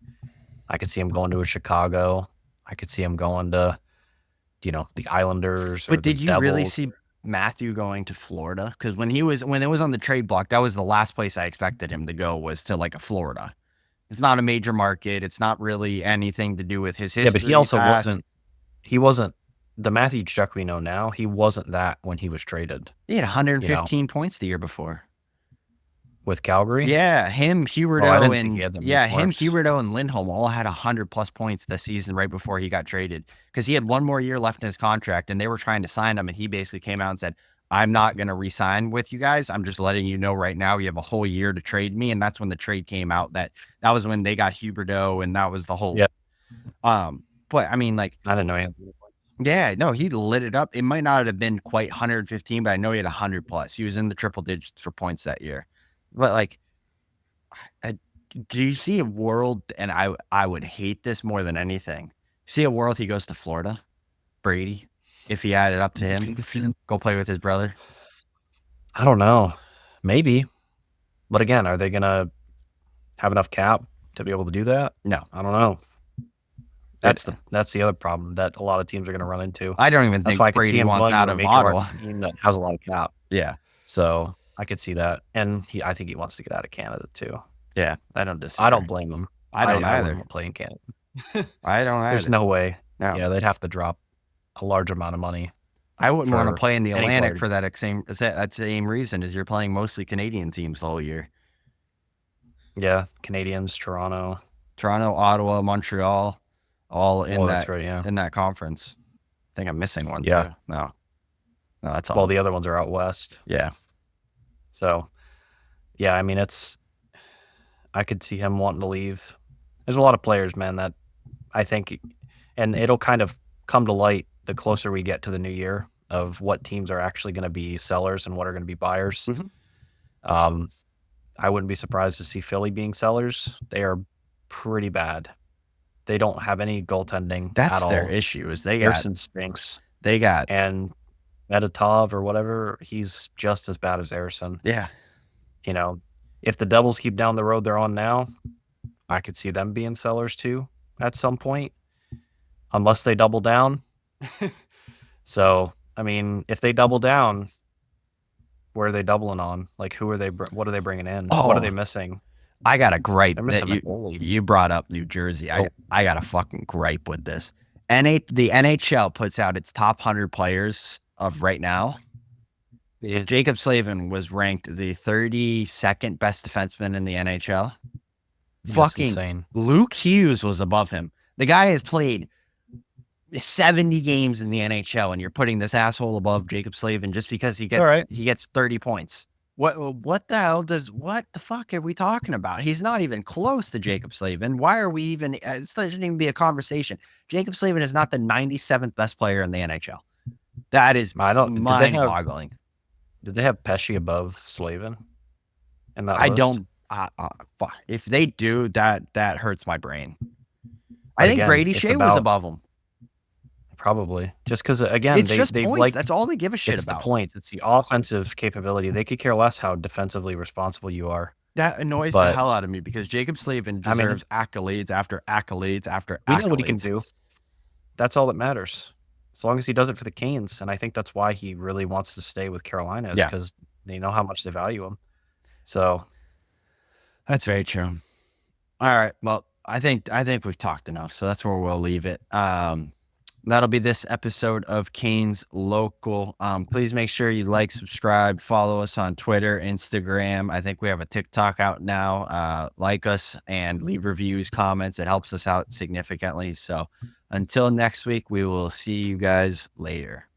I could see him going to a Chicago. I could see him going to, the Islanders or But the did you really Devils. see Matthew going to Florida? Because when it was on the trade block, that was the last place I expected him to go, was to like a Florida. It's not a major market. It's not really anything to do with his Yeah, but he history also past. he wasn't the Matthew Tkachuk we know now. He wasn't that when he was traded, He had you know, 115 points the year before. with Calgary. Yeah, Oh, I didn't think he had that many points. Huberdeau and Lindholm all had 100+ points this season right before he got traded because he had one more year left in his contract and they were trying to sign him and he basically came out and said, "I'm not going to re-sign with you guys. I'm just letting you know right now you have a whole year to trade me." And that's when the trade came out. That was when they got Huberdeau and that was the whole. Yeah, But I mean, like, I didn't know he had that many points. yeah, no, he lit it up. It might not have been quite 115, but I know he had 100+. He was in the triple digits for points that year. But like, do you see a world, and I would hate this more than anything, see a world he goes to Florida, Brady, if he added up to him, go play with his brother? I don't know. Maybe. But again, are they going to have enough cap to be able to do that? No. I don't know. It, That's the other problem that a lot of teams are going to run into. I don't even That's think why I could see Brady him wants going to out a of major Ottawa. market team that has a lot of cap. Yeah. So I could see that, and I think he wants to get out of Canada too. Yeah. I don't disagree. I don't blame him. I don't I either. wouldn't play in Canada. I don't There's either. no way. No. Yeah, they'd have to drop a large amount of money. I wouldn't want to for play in the any Atlantic player. for that same reason as you're playing mostly Canadian teams the whole year. Yeah, Canadians, Toronto, Ottawa, Montreal, all in that's right. Yeah. in that conference. I think I'm missing one Yeah. too. No, that's all. Well, the other ones are out west. Yeah. So, yeah, I mean, I could see him wanting to leave. There's a lot of players, man, that I think, and it'll kind of come to light the closer we get to the new year of what teams are actually going to be sellers and what are going to be buyers. Mhm. I wouldn't be surprised to see Philly being sellers. They are pretty bad. They don't have any goaltending That's at their all. issue is they Pearson stinks. got And Medetov or whatever, he's just as bad as Erison. yeah. You know, if the Devils keep down the road they're on now, I could see them being sellers too at some point, unless they double down. So, I mean, if they double down, where are they doubling on? Like, what are they bringing in? What are they missing? I got a gripe They're missing that a goalie. you brought up New Jersey. I got a fucking gripe with this. The NHL puts out its top 100 players of right now. Yeah. Jacob Slavin was ranked the 32nd best defenseman in the NHL. That's Fucking insane. Luke Hughes was above him. The guy has played 70 games in the NHL, and you're putting this asshole above Jacob Slavin just because he gets 30 points. What the fuck are we talking about? He's not even close to Jacob Slavin. Why are we even? It shouldn't even be a conversation. Jacob Slavin is not the 97th best player in the NHL. That is mind-boggling. Did they have Pesci above Slavin? In that I list? don't. Fuck. If they do, that hurts my brain. But I think again, Brady Shea was above him. Probably just because again It's just they points. like That's all they give a shit it's about. the points. It's the offensive capability. They could care less how defensively responsible you are. That annoys the hell out of me because Jacob Slavin deserves accolades after accolades after accolades. We know what he can do. That's all that matters. As long as he does it for the Canes, and I think that's why he really wants to stay with Carolina, is because they know how much they value him. So that's very true. All right. Well, I think we've talked enough, so that's where we'll leave it. That'll be this episode of Canes Local. Please make sure you like, subscribe, follow us on Twitter, Instagram. I think we have a TikTok out now. Like us and leave reviews, comments. It helps us out significantly. So until next week, we will see you guys later.